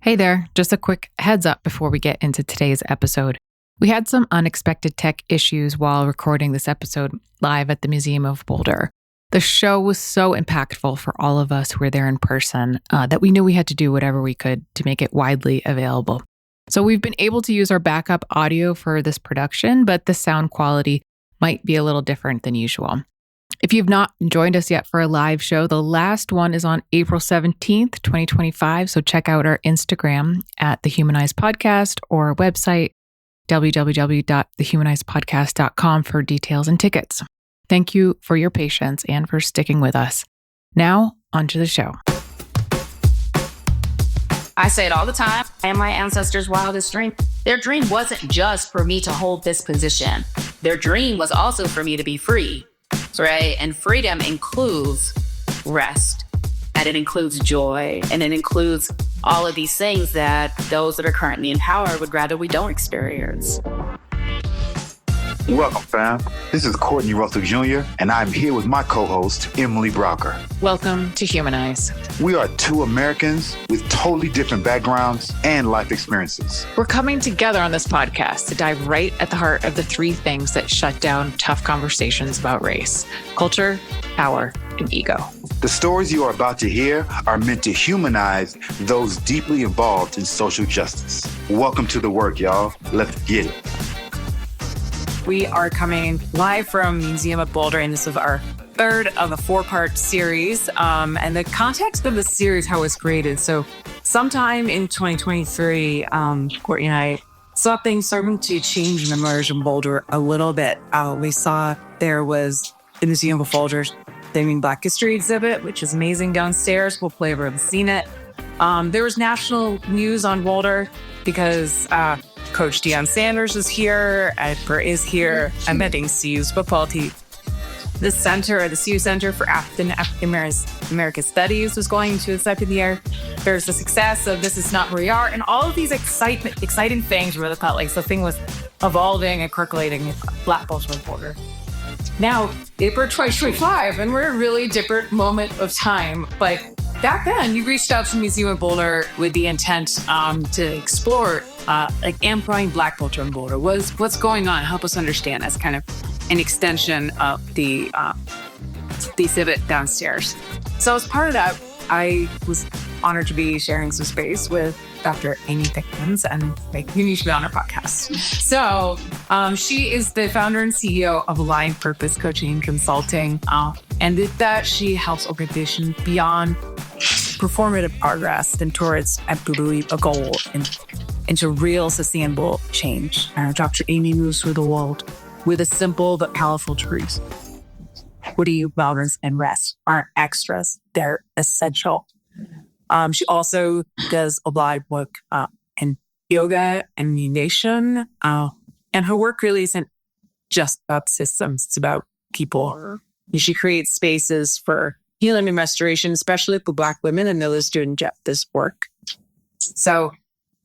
Hey there, just a quick heads up before we get into today's episode. We had some unexpected tech issues while recording this episode live at the Museum of Boulder. The show was so impactful for all of us who were there in person that we knew we had to do whatever we could to make it widely available. So we've been able to use our backup audio for this production, but the sound quality might be a little different than usual. If you've not joined us yet for a live show, the last one is on April 17th, 2025. So check out our Instagram at The Humanized Podcast or our website, www.thehumanizedpodcast.com for details and tickets. Thank you for your patience and for sticking with us. Now, on to the show. I say it all the time. I am my ancestors' wildest dream. Their dream wasn't just for me to hold this position. Their dream was also for me to be free. Right? And freedom includes rest, and it includes joy, and it includes all of these things that those that are currently in power would rather we don't experience. Welcome, fam. This is Courtney Russell Jr., and I'm here with my co-host, Emily Brocker. Welcome to Humanize. We are two Americans with totally different backgrounds and life experiences. We're coming together on this podcast to dive right at the heart of the three things that shut down tough conversations about race: culture, power, and ego. The stories you are about to hear are meant to humanize those deeply involved in social justice. Welcome to the work, y'all. Let's get it. We are coming live from Museum of Boulder, and this is our third of a four-part series. And the context of the series, how it was created. So sometime in 2023, Courtney and I saw things starting to change and emerge in Boulder a little bit. We saw there was the Museum of Boulder's Saving Black History exhibit, which is amazing downstairs. Hopefully everyone's seen it. There was national news on Boulder because Coach Deion Sanders is here, Edgar is here. I'm betting CU's football team. The CU Center for African American Studies was going to the second year. There's the success of This Is Not Where We Are, and all of these exciting things where they felt like something was evolving and percolating in Black Baltimore Boulder. Now, April 2025, and we're in a really different moment of time. But back then, you reached out to the Museum of Boulder with the intent to explore amplifying Black culture in Boulder. What's going on? Help us understand. That's kind of an extension of the exhibit downstairs. So as part of that, I was honored to be sharing some space with Dr. Amy Thickmans, and you need to be on our podcast. So she is the founder and CEO of Aligned Purpose Coaching and Consulting. And with that, she helps organizations beyond performative progress and towards, I believe, a goal into real sustainable change. Dr. Amy moves through the world with a simple but powerful truth. Equity, wellness, and rest aren't extras. They're essential. She also does a lot of work in yoga and meditation. And her work really isn't just about systems. It's about people. And she creates spaces for healing and restoration, especially for Black women and those doing this work. So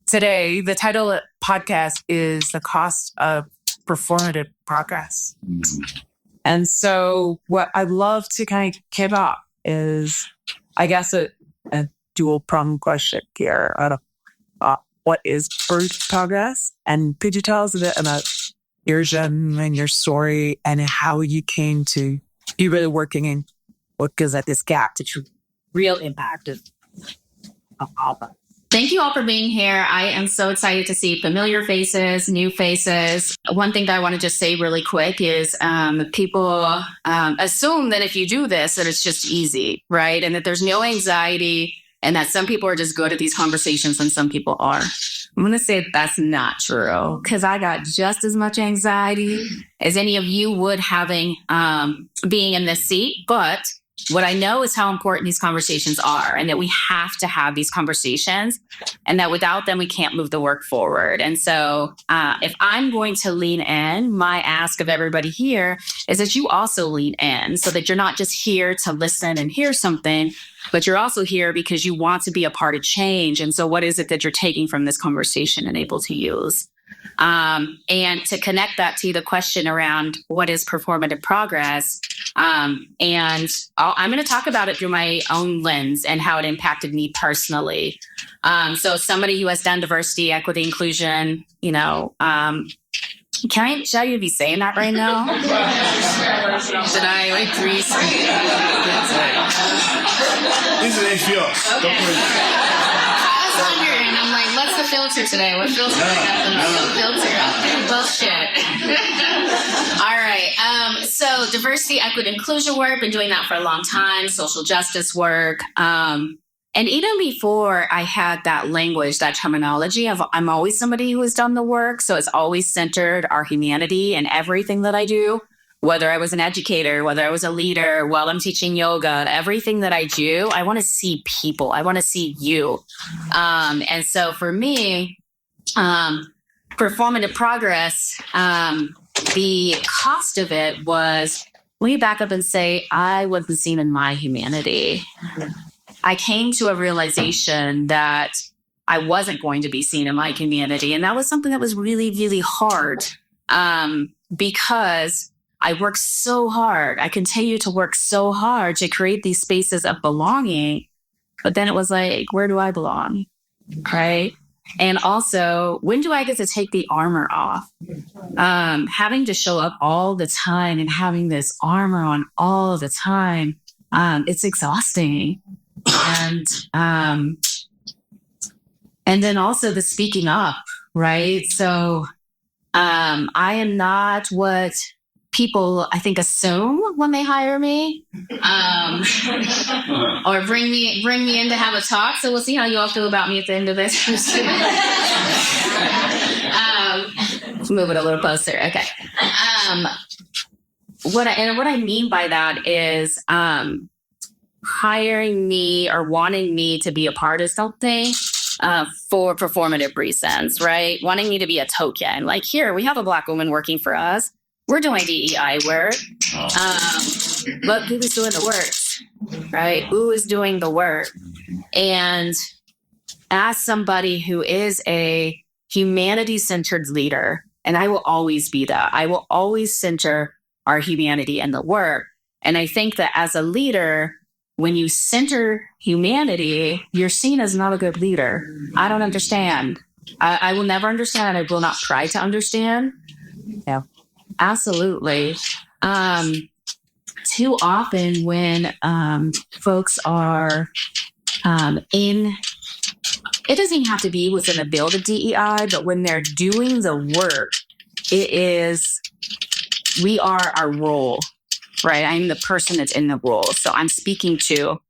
today, the title of the podcast is The Cost of Performative Progress. And so what I'd love to kind of kick off is, I guess, a dual pronged question here. What is progress? And could you tell us a bit about your journey and your story and how you came to be really working in what goes at this gap to true real impact of all that? Thank you all for being here. I am so excited to see familiar faces, new faces. One thing that I want to just say really quick is people assume that if you do this, that it's just easy, right? And that there's no anxiety and that some people are just good at these conversations and some people are. I'm going to say that's not true because I got just as much anxiety as any of you would having being in this seat. But what I know is how important these conversations are and that we have to have these conversations and that without them, we can't move the work forward. And so if I'm going to lean in, my ask of everybody here is that you also lean in so that you're not just here to listen and hear something, but you're also here because you want to be a part of change. And so what is it that you're taking from this conversation and able to use? And to connect that to the question around what is performative progress, I'm going to talk about it through my own lens and how it impacted me personally. So somebody who has done diversity, equity, inclusion, should I be saying that right now? Should I like grease? This is yours. Okay. I was wondering, I'm like, what's the filter today? What filter I got the most? Filter out there. Bullshit. All right. So diversity, equity, inclusion work, been doing that for a long time, social justice work. And even before I had that language, that terminology, I'm always somebody who has done the work. So it's always centered our humanity in everything that I do, whether I was an educator, whether I was a leader, while I'm teaching yoga, everything that I do, I want to see people. I want to see you. And so for me, performative progress, the cost of it was, let me back up and say, I wasn't seen in my humanity. I came to a realization that I wasn't going to be seen in my community. And that was something that was really, really hard because I worked so hard. I continue to work so hard to create these spaces of belonging. But then it was like, where do I belong? Right? And also, when do I get to take the armor off? Having to show up all the time and having this armor on all the time, it's exhausting. And then also the speaking up, right? So I am not what people, I think, assume when they hire me, or bring me in to have a talk. So we'll see how you all feel about me at the end of this. Move it a little closer. Okay. What I mean by that is hiring me or wanting me to be a part of something for performative reasons, right? Wanting me to be a token. Like, here, we have a Black woman working for us. We're doing DEI work. But who is doing the work, right? Who is doing the work? And as somebody who is a humanity-centered leader, and I will always be that, I will always center our humanity and the work. And I think that as a leader, when you center humanity, you're seen as not a good leader. I don't understand. I will never understand, and I will not try to understand. Yeah, absolutely. Too often when folks are in, it doesn't even have to be within the build of DEI, but when they're doing the work, we are our role, right? I'm the person that's in the role. So I'm speaking to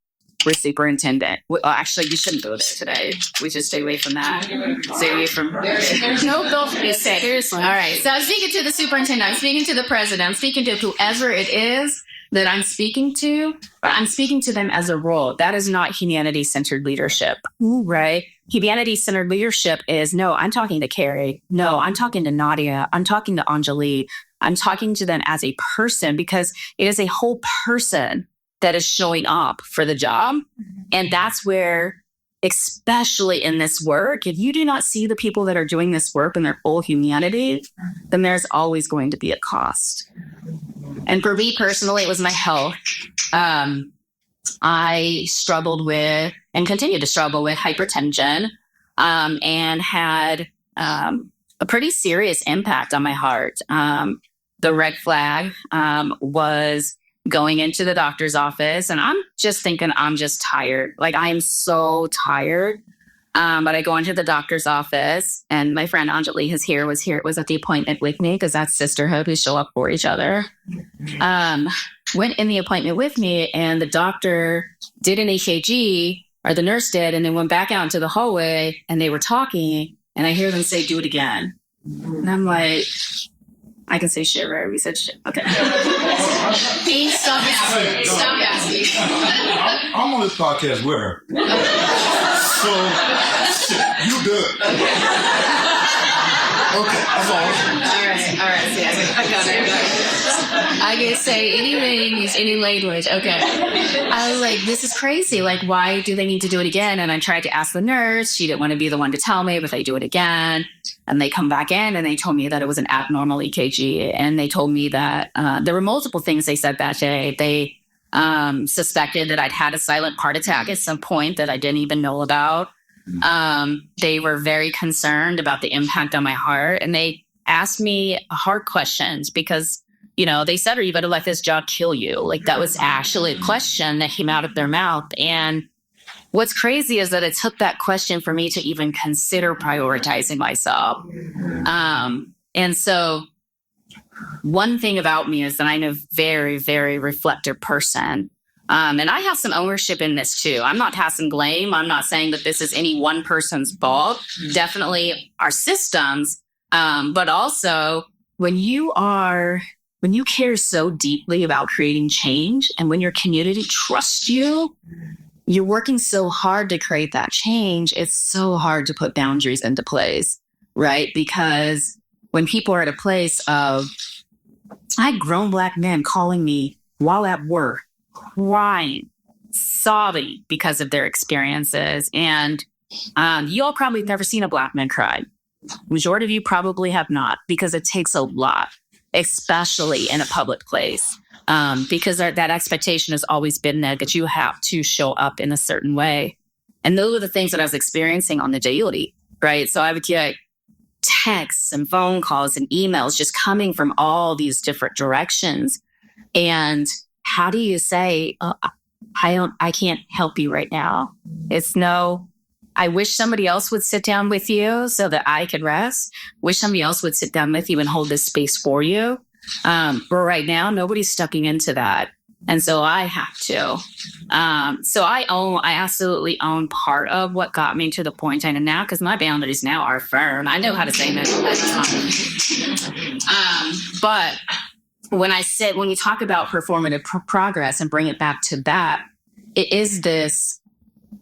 our superintendent. Well, actually, you shouldn't do this today. We should stay away from that. Stay away from. There's no bill for this. Seriously. All right. So I'm speaking to the superintendent. I'm speaking to the president. I'm speaking to whoever it is that I'm speaking to, but I'm speaking to them as a role. That is not humanity-centered leadership, right? Humanity-centered leadership is, no, I'm talking to Carrie. No, I'm talking to Nadia. I'm talking to Anjali. I'm talking to them as a person, because it is a whole person that is showing up for the job. And that's where, especially in this work, if you do not see the people that are doing this work in their full humanity, then there's always going to be a cost. And for me personally, it was my health. I struggled with, and continue to struggle with, hypertension, and had a pretty serious impact on my heart. The red flag was going into the doctor's office, and I'm just thinking I'm just tired. Like, I am so tired. But I go into the doctor's office, and my friend Anjali was at the appointment with me, because that's sisterhood. We show up for each other. Went in the appointment with me, and the doctor did an EKG, or the nurse did, and then went back out into the hallway, and they were talking, and I hear them say, "Do it again." And I'm like, I can say shit, right? We said shit. Okay. Please stop asking. Stop asking. I'm on this podcast with her. So, shit, you good. Okay, that's all. All right. See, I got it. I can say anything, use any language. Okay. I was like, this is crazy. Like, why do they need to do it again? And I tried to ask the nurse. She didn't want to be the one to tell me, but they do it again. And they come back in and they told me that it was an abnormal EKG. And they told me that there were multiple things they said that day. They suspected that I'd had a silent heart attack at some point that I didn't even know about. They were very concerned about the impact on my heart. And they asked me hard questions because, they said, are you going to let this job kill you? Like, that was actually a question that came out of their mouth. And what's crazy is that it took that question for me to even consider prioritizing myself. And so one thing about me is that I'm a very, very reflective person. And I have some ownership in this too. I'm not passing blame. I'm not saying that this is any one person's fault. Definitely our systems. But also when you care so deeply about creating change and when your community trusts you, you're working so hard to create that change. It's so hard to put boundaries into place, right? Because when people are at a place of, I had grown Black men calling me while at work, crying, sobbing because of their experiences. And you all probably have never seen a Black man cry. Majority of you probably have not, because it takes a lot, especially in a public place. Because that expectation has always been that you have to show up in a certain way. And those are the things that I was experiencing on the daily, right? So I would get texts and phone calls and emails just coming from all these different directions. And how do you say, I can't help you right now? It's no, I wish somebody else would sit down with you so that I could rest. Wish somebody else would sit down with you and hold this space for you. But right now, nobody's stepping into that. And so I have to. So I absolutely own part of what got me to the point I'm in now, because my boundaries now are firm. I know how to say no. But when you talk about performative progress and bring it back to that, it is this,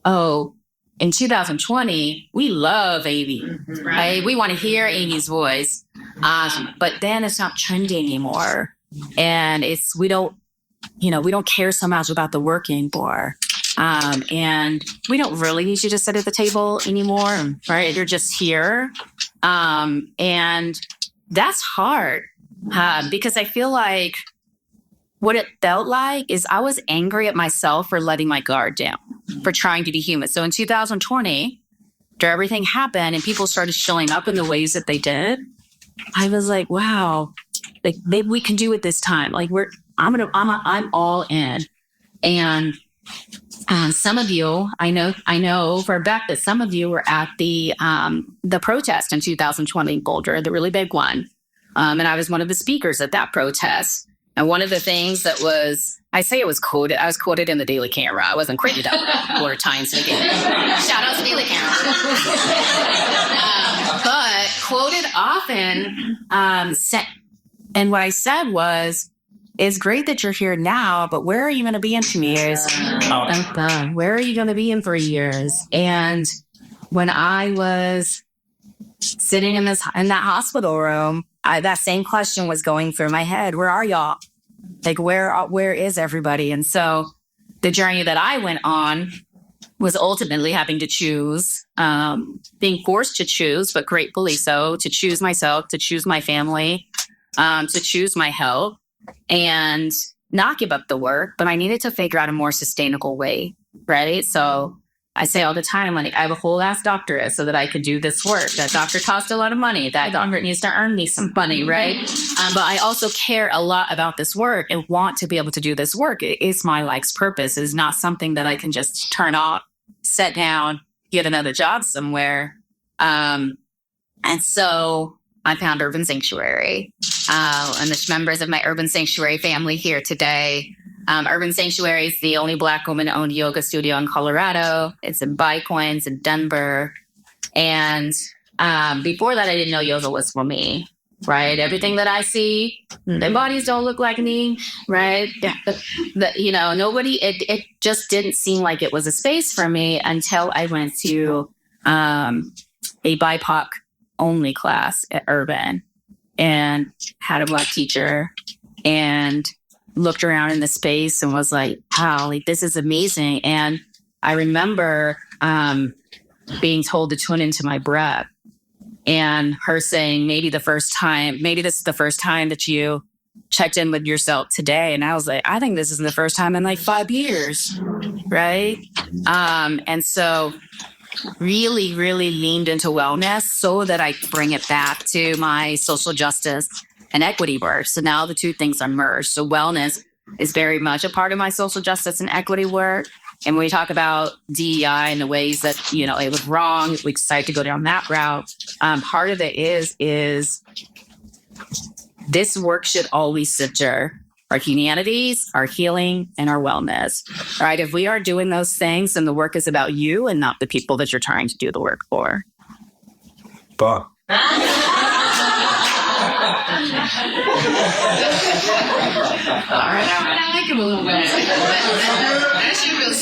in 2020, we love Amy, right? We want to hear Amy's voice. But then it's not trendy anymore. And we don't care so much about the work anymore. And we don't really need you to sit at the table anymore, right? You're just here. And that's hard because I feel like what it felt like is I was angry at myself for letting my guard down, for trying to be human. So in 2020, after everything happened and people started showing up in the ways that they did, I was like, wow, like maybe we can do it this time. Like I'm all in. And some of you, I know for a fact that some of you were at the protest in 2020 in Boulder, the really big one. And I was one of the speakers at that protest. And one of the things that I was quoted in the Daily Camera. I wasn't quoted up 4 times again. Shout out to Daily Camera. But quoted often, and what I said was, it's great that you're here now, but where are you going to be in 2 years? Where are you going to be in 3 years? And when I was sitting in that hospital room, that same question was going through my head. Where are y'all? Like, where is everybody? And so the journey that I went on was ultimately having to choose, being forced to choose, but gratefully so, to choose myself, to choose my family, to choose my health, and not give up the work. But I needed to figure out a more sustainable way, right? So I say all the time, like, I have a whole ass doctorate so that I could do this work. That doctor cost a lot of money. That doctor needs to earn me some money, right? But I also care a lot about this work and want to be able to do this work. It's my life's purpose. It's not something that I can just turn off, sit down, get another job somewhere. And so I found Urban Sanctuary. And there's members of my Urban Sanctuary family here today. Urban Sanctuary is the only Black woman-owned yoga studio in Colorado. It's in Bikeoin, it's in Denver. And before that, I didn't know yoga was for me, right? Everything that I see, their bodies don't look like me, right? Nobody, it just didn't seem like it was a space for me until I went to a BIPOC only class at Urban and had a Black teacher and looked around in the space and was like, wow, like, this is amazing. And I remember being told to tune into my breath. and her saying, maybe this is the first time that you checked in with yourself today. And I was like, I think this is the first time in like 5 years. Right. And so really, really leaned into wellness so that I bring it back to my social justice and equity work. So now the two things are merged. So wellness is very much a part of my social justice and equity work. And when we talk about DEI and the ways that, it was wrong, we decided to go down that route. Part of it is this work should always center our humanities, our healing, and our wellness. All right. If we are doing those things, then the work is about you and not the people that you're trying to do the work for. But All right. I like him a little bit. That should feel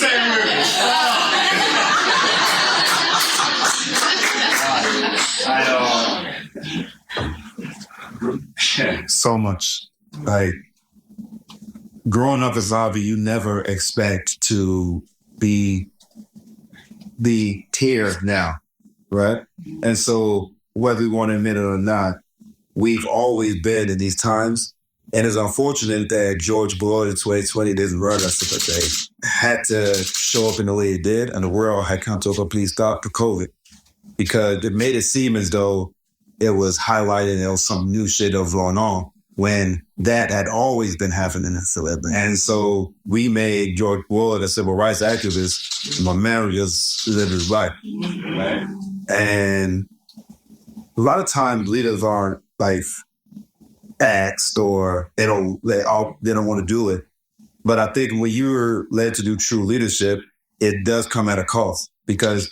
so much. Like, growing up as Avi, you never expect to be the tier now, right? And so whether we want to admit it or not, we've always been in these times. And it's unfortunate that George Floyd in 2020 didn't run us, but they had to show up in the way it did, and the world had come to a complete stop for COVID, because it made it seem as though it was highlighted and there was some new shit that was going on, when that had always been happening in celebrity. And so we made George Floyd a civil rights activist. My man just lived his life. Right? And a lot of times leaders aren't like asked, or they don't want to do it. But I think when you're led to do true leadership, it does come at a cost, because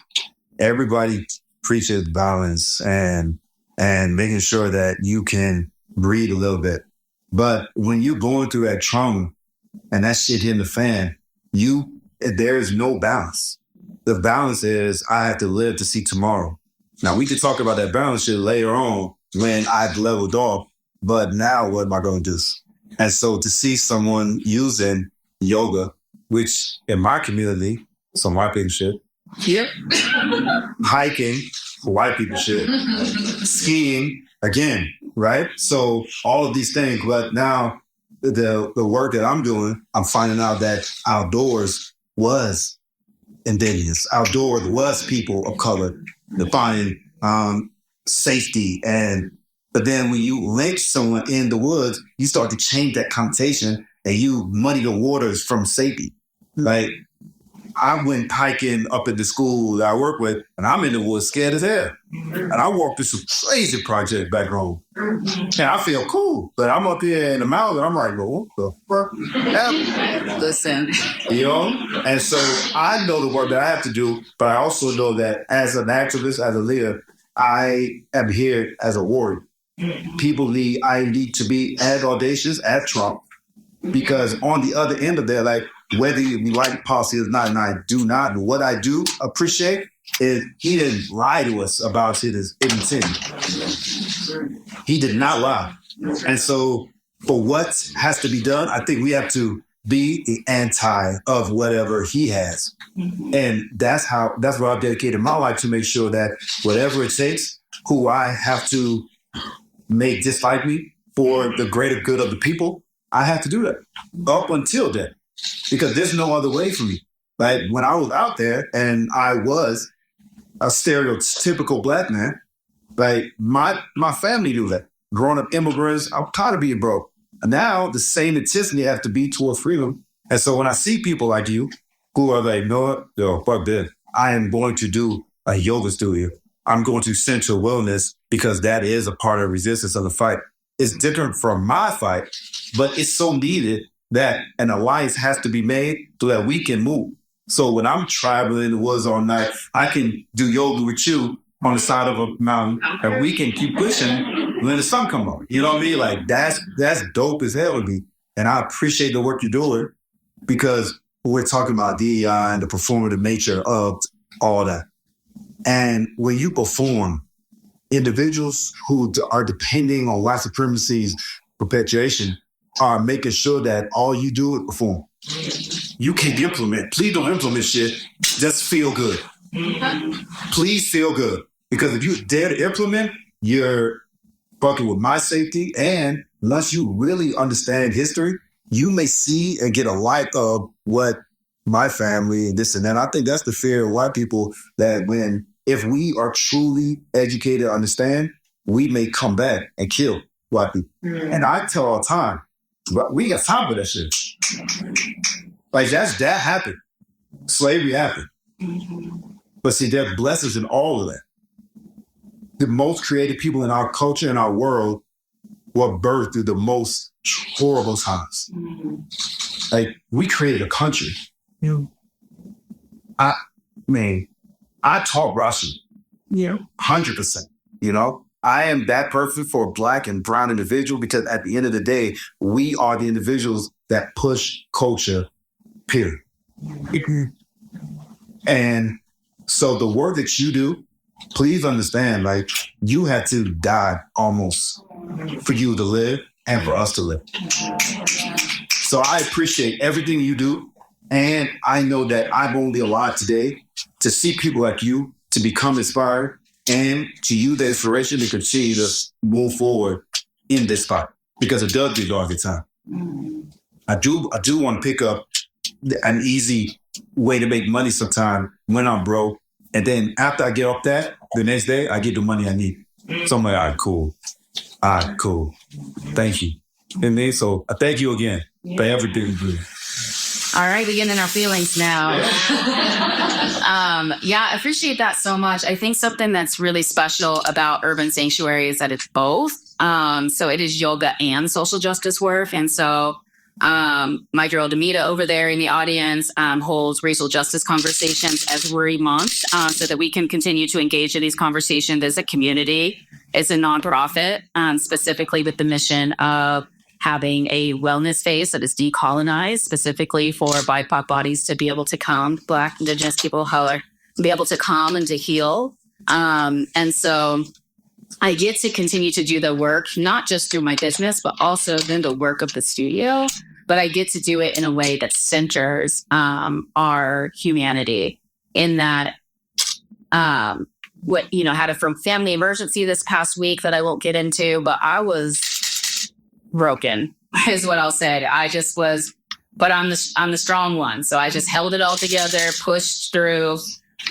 everybody preaches balance and making sure that you can breathe a little bit. But when you're going through that trauma and that shit hitting the fan, there's no balance. The balance is, I have to live to see tomorrow. Now, we could talk about that balance shit later on when I've leveled off, but now what am I going to do? And so to see someone using yoga, which in my community, some white people shit. Yep. Hiking, white people shit. Skiing, again, right? So all of these things, but now the work that I'm doing, I'm finding out that outdoors was indigenous. Outdoors was people of color, defining safety. But then when you lynch someone in the woods, you start to change that connotation and you muddy the waters from safety. Like, I went hiking up at the school that I work with, and I'm in the woods scared as hell. And I walked through some crazy projects back home. And I feel cool, but I'm up here in the mountain, I'm like, well, what the fuck happened? Listen. And so I know the work that I have to do, but I also know that as an activist, as a leader, I am here as a warrior. I need to be as audacious as Trump, because on the other end of that, like, whether you like policy or not, and I do not, and what I do appreciate is he didn't lie to us about his intent. He did not lie. And so for what has to be done, I think we have to be the anti of whatever he has. And that's what I've dedicated my life to, make sure that whatever it takes, who I have to make dislike me for the greater good of the people, I have to do that up until then, because there's no other way for me. Like, when I was out there and I was a stereotypical Black man, like, my family knew that. Growing up immigrants, I'm tired of being broke. And now the same intensity has to be towards freedom. And so when I see people like you who are like, no, fuck this, I am going to do a yoga studio. I'm going to center wellness, because that is a part of resistance of the fight. It's different from my fight, but it's so needed that an alliance has to be made so that we can move. So when I'm traveling in the woods all night, I can do yoga with you on the side of a mountain, and we can keep pushing when the sun comes up. You know what I mean? Like, that's dope as hell to me. And I appreciate the work you're doing, because we're talking about DEI and the performative nature of all that. And when you perform, individuals who are depending on white supremacy's perpetuation are making sure that all you do is perform. You can't implement. Please don't implement shit. Just feel good. Please feel good. Because if you dare to implement, you're fucking with my safety. And unless you really understand history, you may see and get a light of what my family and this and that. I think that's the fear of white people, that if we are truly educated, understand, we may come back and kill white people. And I tell all the time, but we got time for that shit. Like that happened. Slavery happened. But see, there are blessings in all of that. The most creative people in our culture and our world were birthed through the most horrible times. Like, we created a country. I taught Russian. 100%. I am that person for a Black and brown individual, because at the end of the day, we are the individuals that push culture, period. And so the work that you do, please understand, like, you had to die almost for you to live and for us to live. So I appreciate everything you do. And I know that I'm only alive today to see people like you to become inspired and to use the inspiration to continue to move forward in this fight, because it does get dark at time. I do want to pick up an easy way to make money sometime when I'm broke. And then after I get off that, the next day, I get the money I need. So I'm like, all right, cool. Thank you. And so I thank you again for everything you do. All right, we get in our feelings now. I appreciate that so much. I think something that's really special about Urban Sanctuary is that it's both. So it is yoga and social justice work. And so my girl Demita over there in the audience holds racial justice conversations every month so that we can continue to engage in these conversations as a community. It's a nonprofit, specifically with the mission of having a wellness space that is decolonized, specifically for BIPOC bodies to be able to come, Black, Indigenous people of color, be able to come and to heal. And so I get to continue to do the work, not just through my business, but also then the work of the studio. But I get to do it in a way that centers our humanity, in that had a family emergency this past week that I won't get into, but I was broken, is what I'll say. I just was, but I'm the strong one. So I just held it all together, pushed through.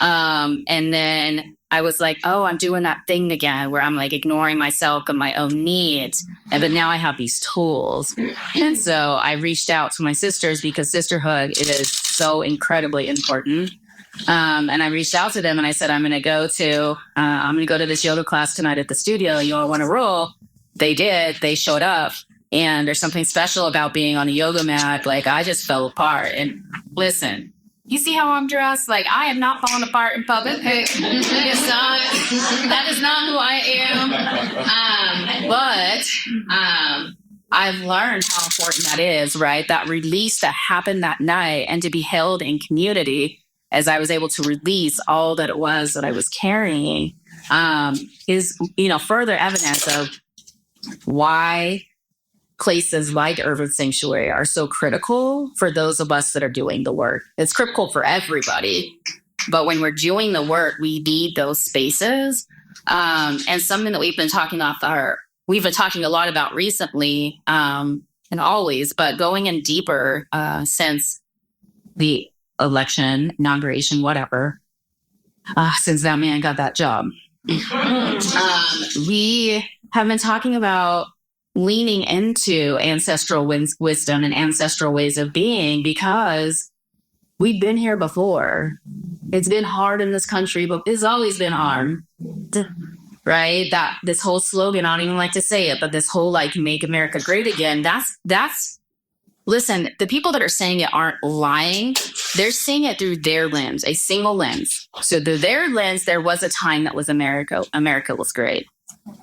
And then I was like, oh, I'm doing that thing again where I'm like ignoring myself and my own needs. But now I have these tools. And so I reached out to my sisters, because sisterhood is so incredibly important. And I reached out to them and I said, I'm going to go to this yoga class tonight at the studio. You all want to roll? They did. They showed up. And there's something special about being on a yoga mat. Like, I just fell apart. And listen, you see how I'm dressed? Like, I am not falling apart in public. That is not who I am. But I've learned how important that is, right? That release that happened that night, and to be held in community as I was able to release all that it was that I was carrying, is, further evidence of why places like Urban Sanctuary are so critical for those of us that are doing the work. It's critical for everybody, but when we're doing the work, we need those spaces. And something that we've been talking a lot about recently, and always, but going in deeper since the election, inauguration, whatever, since that man got that job. We have been talking about leaning into ancestral wisdom and ancestral ways of being, because we've been here before. It's been hard in this country, but it's always been hard, right? That this whole slogan, I don't even like to say it, but this whole like "Make America Great Again," that's listen, the people that are saying it aren't lying. They're seeing it through their lens, a single lens. So through their lens, there was a time that was America was great.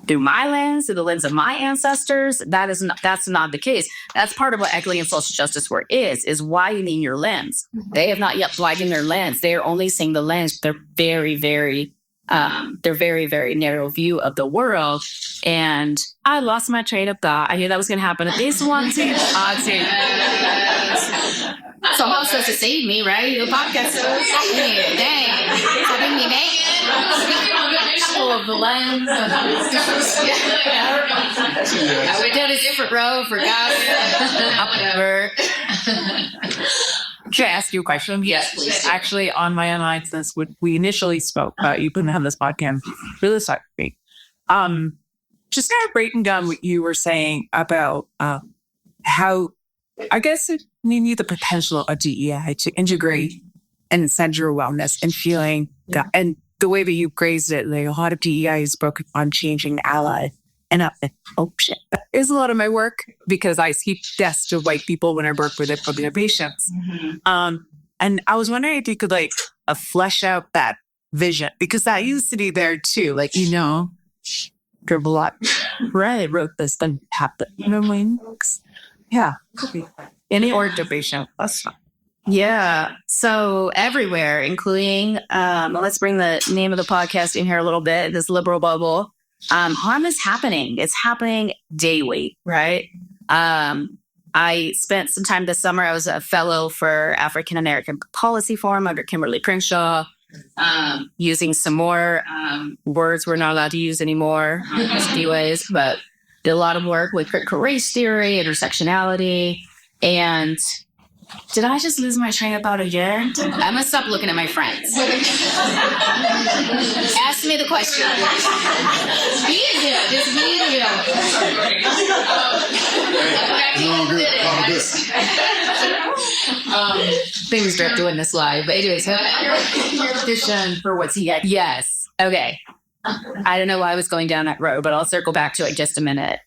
Through my lens, through the lens of my ancestors, that's not the case. That's part of what equity and social justice work is widening your lens. They have not yet widened their lens. They are only seeing the lens. They're very, very narrow view of the world. And I lost my train of thought. I knew that was going to happen at least once. Someone's supposed to save me, right? The podcast is saving me. Dang. Saving me, man. angle of the lens. I went down a different road, forgot it. Should I ask you a question? Yes, please. Actually, on my online since we initially spoke, you couldn't have this podcast. Really sorry. Just kind of breaking down what you were saying about how, I guess, you need the potential of DEI to integrate and central wellness and feeling that, and the way that you phrased it, like a lot of DEI is broken on changing ally. And oh shit, that is a lot of my work because I speak desk to white people when I work with their patients. Mm-hmm. And I was wondering if you could flesh out that vision, because that used to be there too. Dribble a lot. Right, wrote this, then happened. You know what I mean? Yeah, could be any organization. That's fine. Yeah. So everywhere, including, let's bring the name of the podcast in here a little bit, this liberal bubble. Harm is happening. It's happening daily, right? I spent some time this summer. I was a fellow for African American Policy Forum under Kimberly Crenshaw, using some more words we're not allowed to use anymore, anyways, but did a lot of work with critical race theory, intersectionality, and did I just lose my train of thought again? I'm going to stop looking at my friends. Ask me the question. Just be you. Maybe we start doing this live. But anyways, vision for what's he at. Yes. Okay. I don't know why I was going down that road, but I'll circle back to it in just a minute.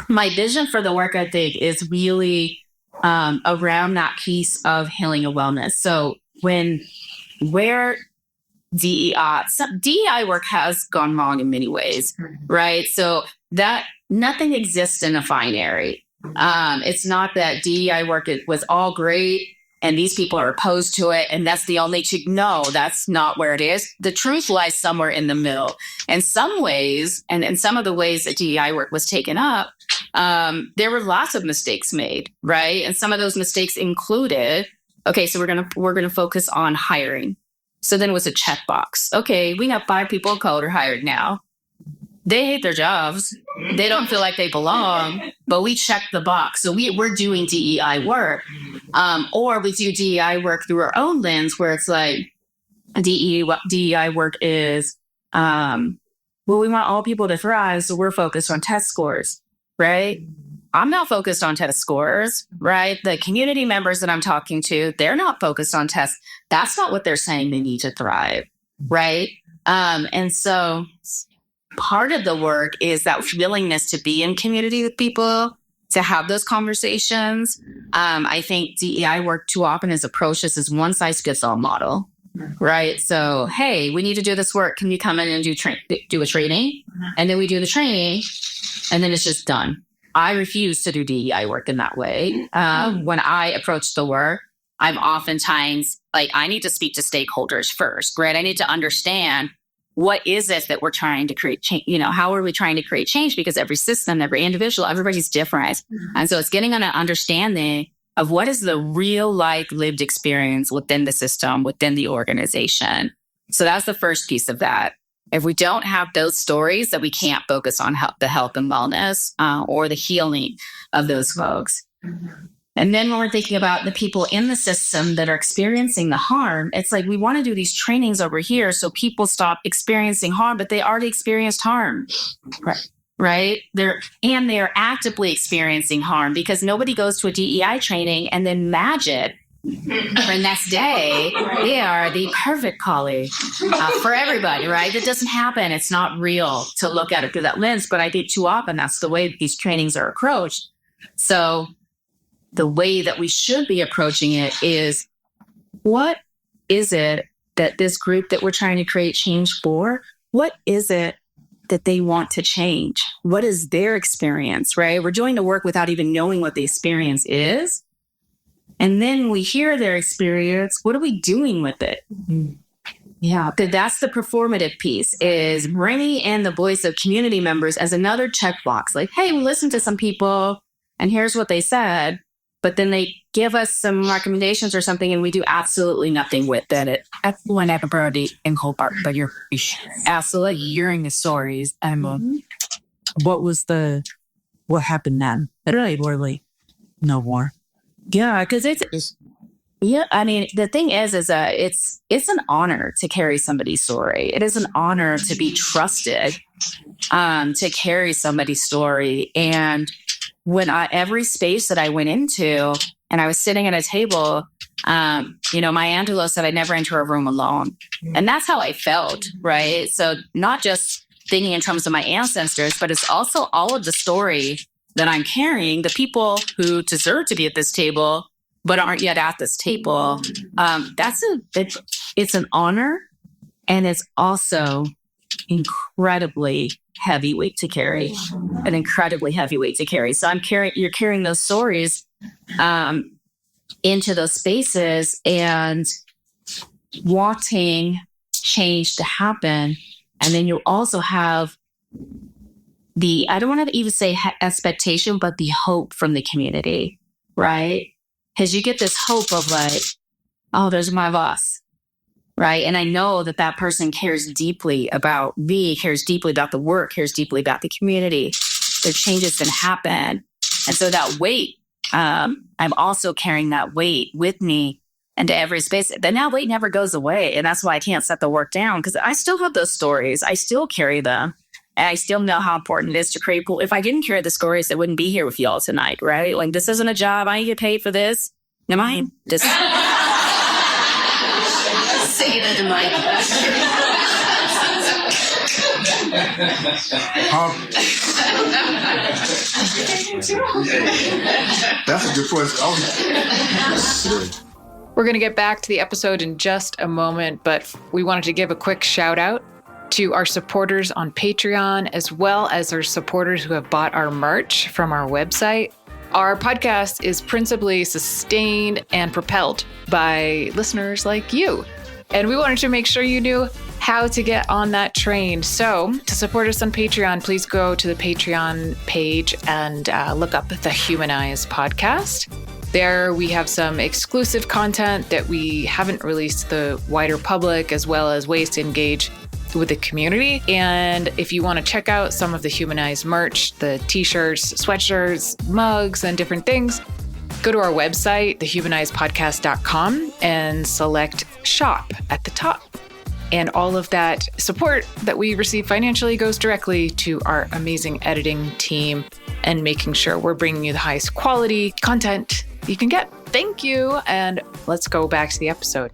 My vision for the work, I think, is really around that piece of healing and wellness. So where DEI work has gone wrong in many ways, right? So that nothing exists in a binary. It's not that DEI work was all great and these people are opposed to it, and that's the only no, that's not where it is. The truth lies somewhere in the middle. In some ways, and in some of the ways that DEI work was taken up, there were lots of mistakes made, right? And some of those mistakes included, okay, so we're gonna focus on hiring. So then it was a checkbox. Okay, we have 5 people of color hired now. They hate their jobs. They don't feel like they belong, but we check the box. So we're doing DEI work, or we do DEI work through our own lens, where it's like DEI work is, well, we want all people to thrive, so we're focused on test scores, right? I'm not focused on test scores, right? The community members that I'm talking to, they're not focused on tests. That's not what they're saying they need to thrive, right? And so part of the work is that willingness to be in community with people, to have those conversations. I think DEI work too often is approached as one size fits all model, right? So, hey, we need to do this work. Can you come in and do a training? And then we do the training and then it's just done. I refuse to do DEI work in that way. When I approach the work, I'm oftentimes I need to speak to stakeholders first, right? I need to understand what is it that we're trying to create change? How are we trying to create change? Because every system, every individual, everybody's different. And so it's getting an understanding of what is the real lived experience within the system, within the organization. So that's the first piece of that. If we don't have those stories, that we can't focus on the health and wellness or the healing of those folks. And then when we're thinking about the people in the system that are experiencing the harm, it's like we want to do these trainings over here so people stop experiencing harm, but they already experienced harm, right? They're actively experiencing harm, because nobody goes to a DEI training and then magic the next day they are the perfect colleague for everybody, right? That doesn't happen. It's not real to look at it through that lens, but I think too often that's the way these trainings are approached. So the way that we should be approaching it is, what is it that this group that we're trying to create change for, what is it that they want to change? What is their experience, right? We're doing the work without even knowing what the experience is. And then we hear their experience. What are we doing with it? Yeah, that's the performative piece, is bringing in the voice of community members as another checkbox. Like, hey, we listened to some people and here's what they said. but then they give us some recommendations or something and we do absolutely nothing with it. That's one everybody in whole part, but you're absolutely hearing the stories. And what happened then? Really, no more. Yeah, because I mean, the thing is it's an honor to carry somebody's story. It is an honor to be trusted to carry somebody's story. And when every space that I went into and I was sitting at a table, Maya Angelou said I'd never enter a room alone. And that's how I felt, right? So not just thinking in terms of my ancestors, but it's also all of the story that I'm carrying, the people who deserve to be at this table, but aren't yet at this table. It's an honor, and it's also incredibly heavy weight to carry, an incredibly heavy weight to carry. So you're carrying those stories into those spaces and wanting change to happen. And then you also have I don't want to even say expectation, but the hope from the community, right? Because you get this hope of like, oh, there's my boss, right? And I know that person cares deeply about me, cares deeply about the work, cares deeply about the community. Their changes can happen. And so that weight, I'm also carrying that weight with me into every space. Then that weight never goes away. And that's why I can't set the work down, because I still have those stories. I still carry them. And I still know how important it is to create people. If I didn't carry the stories, I wouldn't be here with y'all tonight, right? Like, this isn't a job. I get paid for this. Am I? Just say that to Mike. That's a good question. We're going to get back to the episode in just a moment, but we wanted to give a quick shout out to our supporters on Patreon, as well as our supporters who have bought our merch from our website. Our podcast is principally sustained and propelled by listeners like you. And we wanted to make sure you knew how to get on that train. So to support us on Patreon, please go to the Patreon page and look up the Humanize podcast. There we have some exclusive content that we haven't released to the wider public, as well as ways to engage with the community. And if you want to check out some of the Humanized merch, the t-shirts, sweatshirts, mugs, and different things, go to our website, thehumanizedpodcast.com, and select shop at the top. And all of that support that we receive financially goes directly to our amazing editing team and making sure we're bringing you the highest quality content you can get. Thank you. And let's go back to the episode.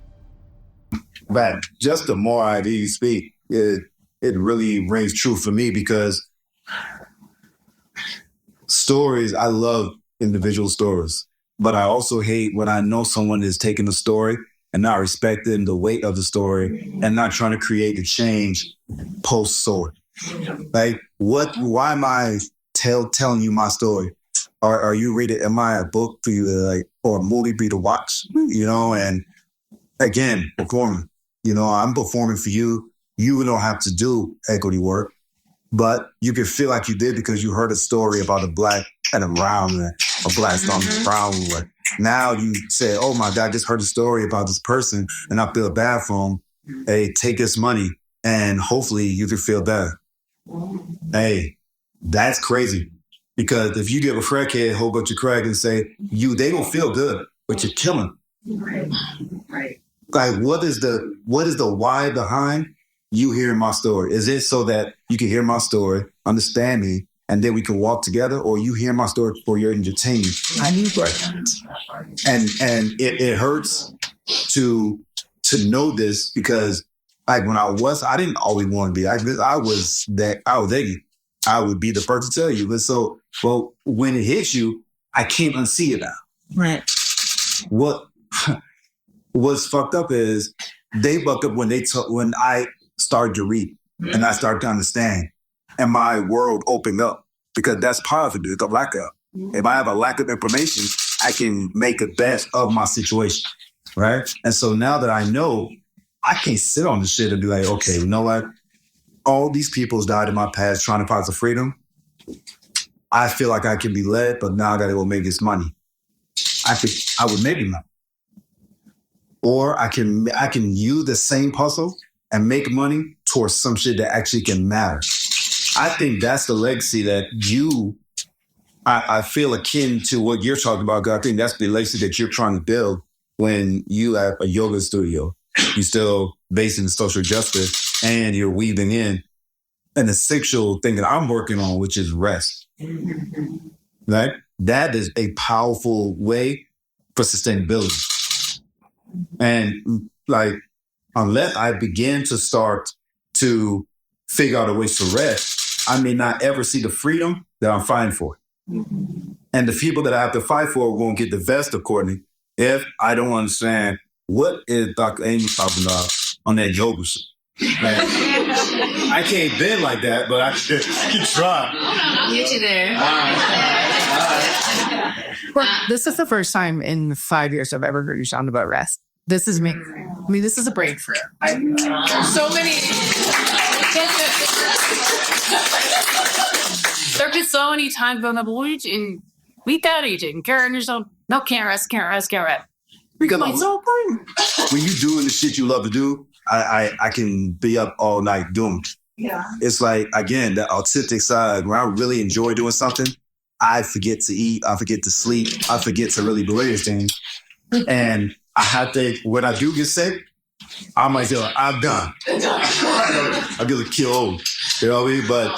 But just the more I hear you speak, it really rings true for me, because stories, I love individual stories, but I also hate when I know someone is taking a story and not respecting the weight of the story and not trying to create a change post-story. Like, why am I telling you my story? Are you reading, am I a book for you to or a movie for you to watch? And again, performing. I'm performing for you. You don't have to do equity work, but you can feel like you did because you heard a story about a black and a brown, a black on the brown. Now you say, oh my God, I just heard a story about this person and I feel bad for them. Hey, take this money and hopefully you can feel better. Hey, that's crazy. Because if you give a crackhead a whole bunch of crack and say, they don't feel good, but you're killing. Right. Like, what is the why behind you hearing my story? Is it so that you can hear my story, understand me, and then we can walk together, or you hear my story for your entertainment? I need questions. And it hurts to know this, because like when I didn't always want to be. I was ignorant. I would be the first to tell you. But when it hits you, I can't unsee it now. Right. What's fucked up is they fucked up when I started to read and I started to understand, and my world opened up, because that's part of it, the lack of. If I have a lack of information, I can make the best of my situation, right? And so now that I know, I can't sit on the shit and be like, okay, you know what? All these people's died in my past trying to find some freedom. I feel like I can be led, but now I got to go make this money. I would make money. Or I can use the same hustle and make money towards some shit that actually can matter. I think that's the legacy that I feel akin to what you're talking about. I think that's the legacy that you're trying to build when you have a yoga studio. You're still based in social justice and you're weaving in an essential thing that I'm working on, which is rest. Right? That is a powerful way for sustainability. And like, unless I begin to start to figure out a way to rest, I may not ever see the freedom that I'm fighting for. And the people that I have to fight for won't get the best of Courtney if I don't understand what is Dr. Amy talking about on that yoga shit. Like, I can't bend like that, but I can try. I'll get you there. This is the first time in 5 years I've ever heard you sound about rest. This is me. I mean, this is a breakthrough. So many. There have been so many times on the voyage and we got eating, care of yourself. No, can't rest. Because it's so important. When you're doing the shit you love to do, I can be up all night doing it. Yeah. It's like, again, the autistic side, when I really enjoy doing something, I forget to eat, I forget to sleep, I forget to really do anything. And I have to, when I do get sick, I might say, I'm done. I get a kill old. You know what I mean? But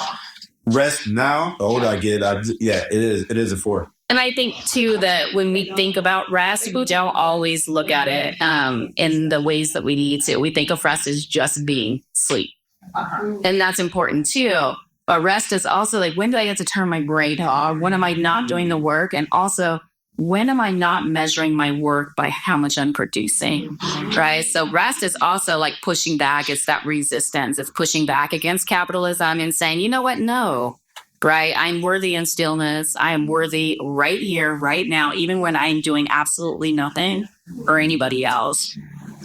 rest now, the older I get, it is important. And I think, too, that when we think about rest, we don't always look at it in the ways that we need to. We think of rest as just being sleep. And that's important, too. But rest is also like, when do I get to turn my brain off? When am I not doing the work? And also, when am I not measuring my work by how much I'm producing, right? So rest is also like pushing back. It's that resistance. It's pushing back against capitalism and saying, you know what? No, right? I'm worthy in stillness. I am worthy right here, right now, even when I'm doing absolutely nothing for anybody else.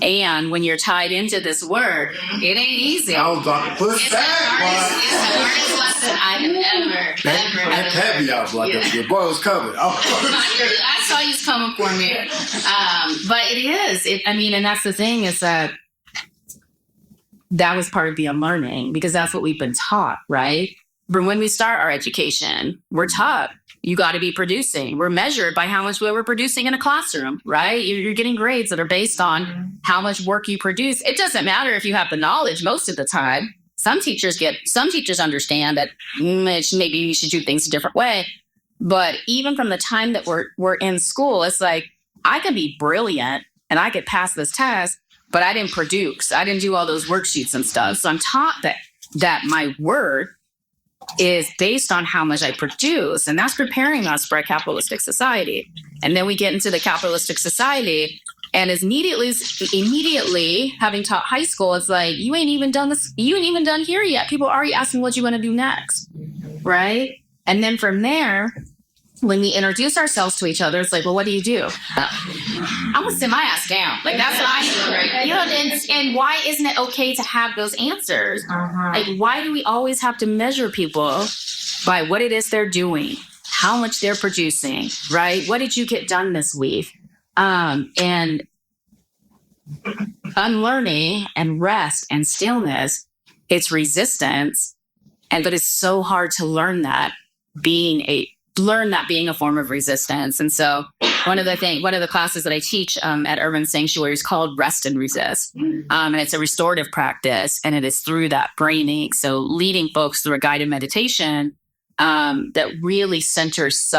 And when you're tied into this work, it ain't easy. I was about to push back. It's the hardest lesson I have ever caveat, like your boy was coming. I saw you coming for me. But it is. And that's the thing is that was part of the unlearning because that's what we've been taught, right? But when we start our education, we're taught you got to be producing. We're measured by how much we're producing in a classroom, right? You're getting grades that are based on how much work you produce. It doesn't matter if you have the knowledge most of the time. Some teachers understand that maybe you should do things a different way. But even from the time that we're in school, it's like, I could be brilliant and I could pass this test, but I didn't produce. I didn't do all those worksheets and stuff. So I'm taught that my worth is based on how much I produce. And that's preparing us for a capitalistic society. And then we get into the capitalistic society and is immediately having taught high school, it's like, you ain't even done this. You ain't even done here yet. People are already asking what you want to do next. Right. And then from there, when we introduce ourselves to each other, it's like, well, what do you do? I'm going to sit my ass down. Like, that's what I do, right? You know, and why isn't it okay to have those answers? Like, why do we always have to measure people by what it is they're doing, how much they're producing, right? What did you get done this week? And unlearning and rest and stillness, it's resistance. But it's so hard to learn that being a form of resistance. And so one of the classes that I teach at Urban Sanctuary is called Rest and Resist. And it's a restorative practice. And it is through that braining. So leading folks through a guided meditation that really centers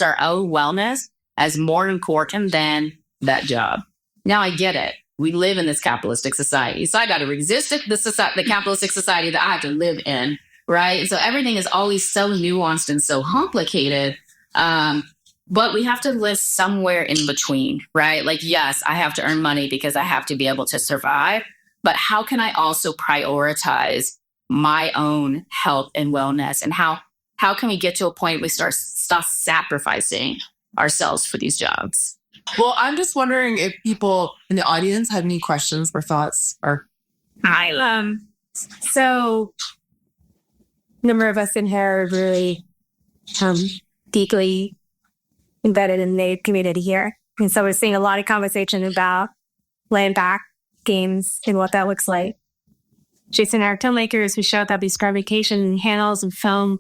our own wellness as more important than that job. Now I get it. We live in this capitalistic society. So I got to resist the capitalistic society that I have to live in. Right. So everything is always so nuanced and so complicated. But we have to live somewhere in between. Right. Like, yes, I have to earn money because I have to be able to survive. But how can I also prioritize my own health and wellness? And how can we get to a point we stop sacrificing ourselves for these jobs? Well, I'm just wondering if people in the audience have any questions or thoughts or. Hi. So number of us in here are really deeply embedded in the community here. And so we're seeing a lot of conversation about land back games and what that looks like. Jason and our filmmakers who showed that these fabrication handles and film,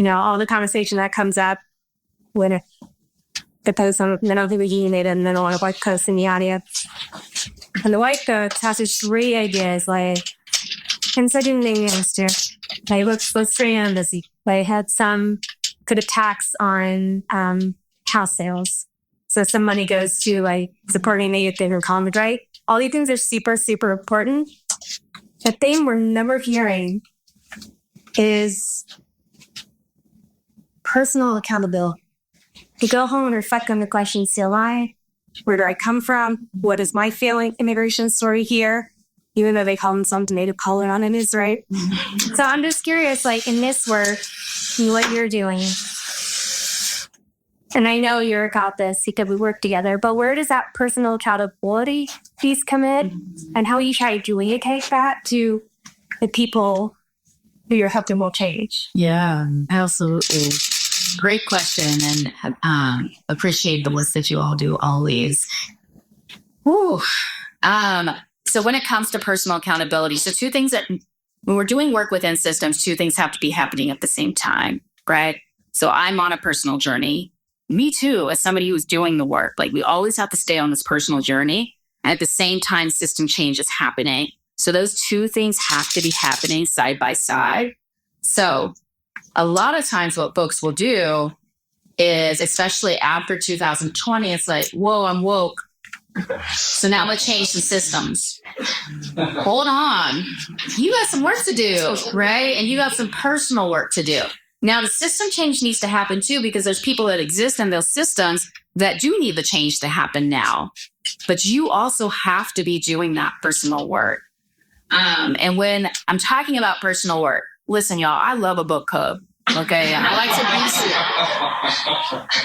all the conversation that comes up when they post on the North Unit and then on the White Coast in the audience. And the White Coast has these three ideas, like, considering let's try embassy. They had some could tax on house sales. So some money goes to supporting the youth in college, right? All these things are super, super important. The thing we're never hearing is personal accountability. To go home and reflect on the questions, where do I come from? What is my feeling immigration story here? Even though they call them some native color on it is, right? So I'm just curious, in this work, what you're doing. And I know you're about this because we work together, but where does that personal accountability piece come in? And how you try to communicate that to the people who you're helping will change? Yeah, absolutely. Great question, and appreciate the list that you all do always. Whew. So when it comes to personal accountability, so two things that when we're doing work within systems, two things have to be happening at the same time, right? So I'm on a personal journey. Me too, as somebody who's doing the work. We always have to stay on this personal journey. And at the same time, system change is happening. So those two things have to be happening side by side. So a lot of times what folks will do is, especially after 2020, it's like, whoa, I'm woke. So now I'm going to change some systems. Hold on. You got some work to do, right? And you got some personal work to do. Now, the system change needs to happen too, because there's people that exist in those systems that do need the change to happen now. But you also have to be doing that personal work. And when I'm talking about personal work, listen, y'all, I love a book club. Okay. I like to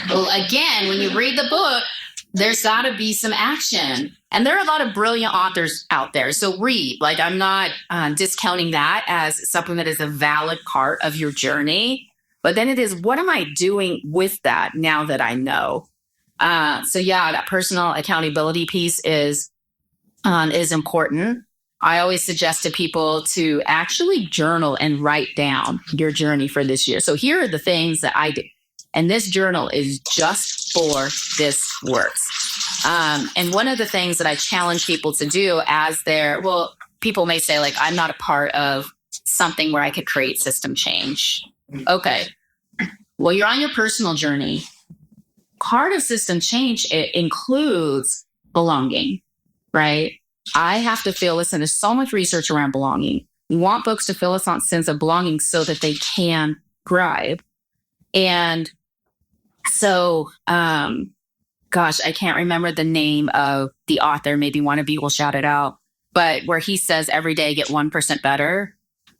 be, well, again, when you read the book, there's got to be some action. And there are a lot of brilliant authors out there. So read. I'm not discounting that as something that is a valid part of your journey. But then it is, what am I doing with that now that I know? So yeah, that personal accountability piece is important. I always suggest to people to actually journal and write down your journey for this year. So here are the things that I did. And this journal is just for this work. And one of the things that I challenge people to do people may say, I'm not a part of something where I could create system change. Okay. Well, you're on your personal journey. Part of system change, it includes belonging, right? I have to feel, listen, there's so much research around belonging. We want folks to feel a sense of belonging so that they can thrive. And so, gosh, I can't remember the name of the author. Maybe one of you will shout it out. But where he says every day get 1% better.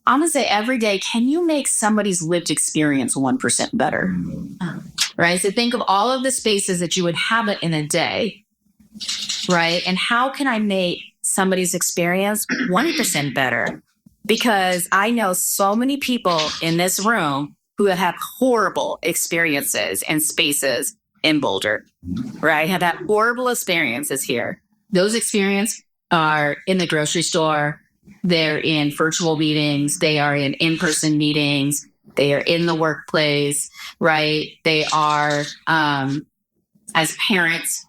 I'm going to say every day, can you make somebody's lived experience 1% better? Right? So think of all of the spaces that you would have it in a day, right? And how can I make somebody's experience 1% better? Because I know so many people in this room who have had horrible experiences and spaces in Boulder, right? Have had horrible experiences here. Those experiences are in the grocery store. They're in virtual meetings. They are in in-person meetings. They are in the workplace, right? They are as parents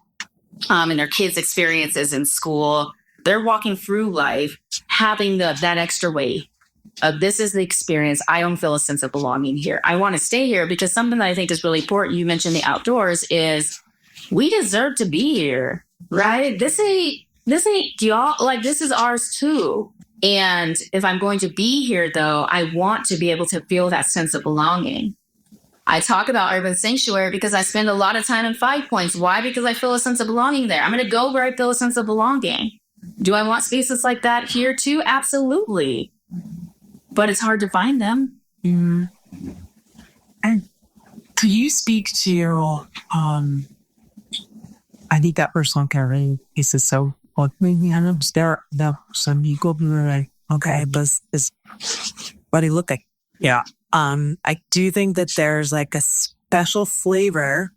and their kids' experiences in school. They're walking through life having that extra weight of this is the experience. I don't feel a sense of belonging here. I want to stay here because something that I think is really important, you mentioned the outdoors, is we deserve to be here, right? This ain't y'all, this is ours too. And if I'm going to be here though, I want to be able to feel that sense of belonging. I talk about urban sanctuary because I spend a lot of time in 5 Points. Why? Because I feel a sense of belonging there. I'm going to go where I feel a sense of belonging. Do I want spaces like that here too? Absolutely. But it's hard to find them. Mm-hmm. And could you speak to, I think that personal caring is so, there are some people who are like, okay, but this, what do you look like? Yeah. I do think that there's a special flavor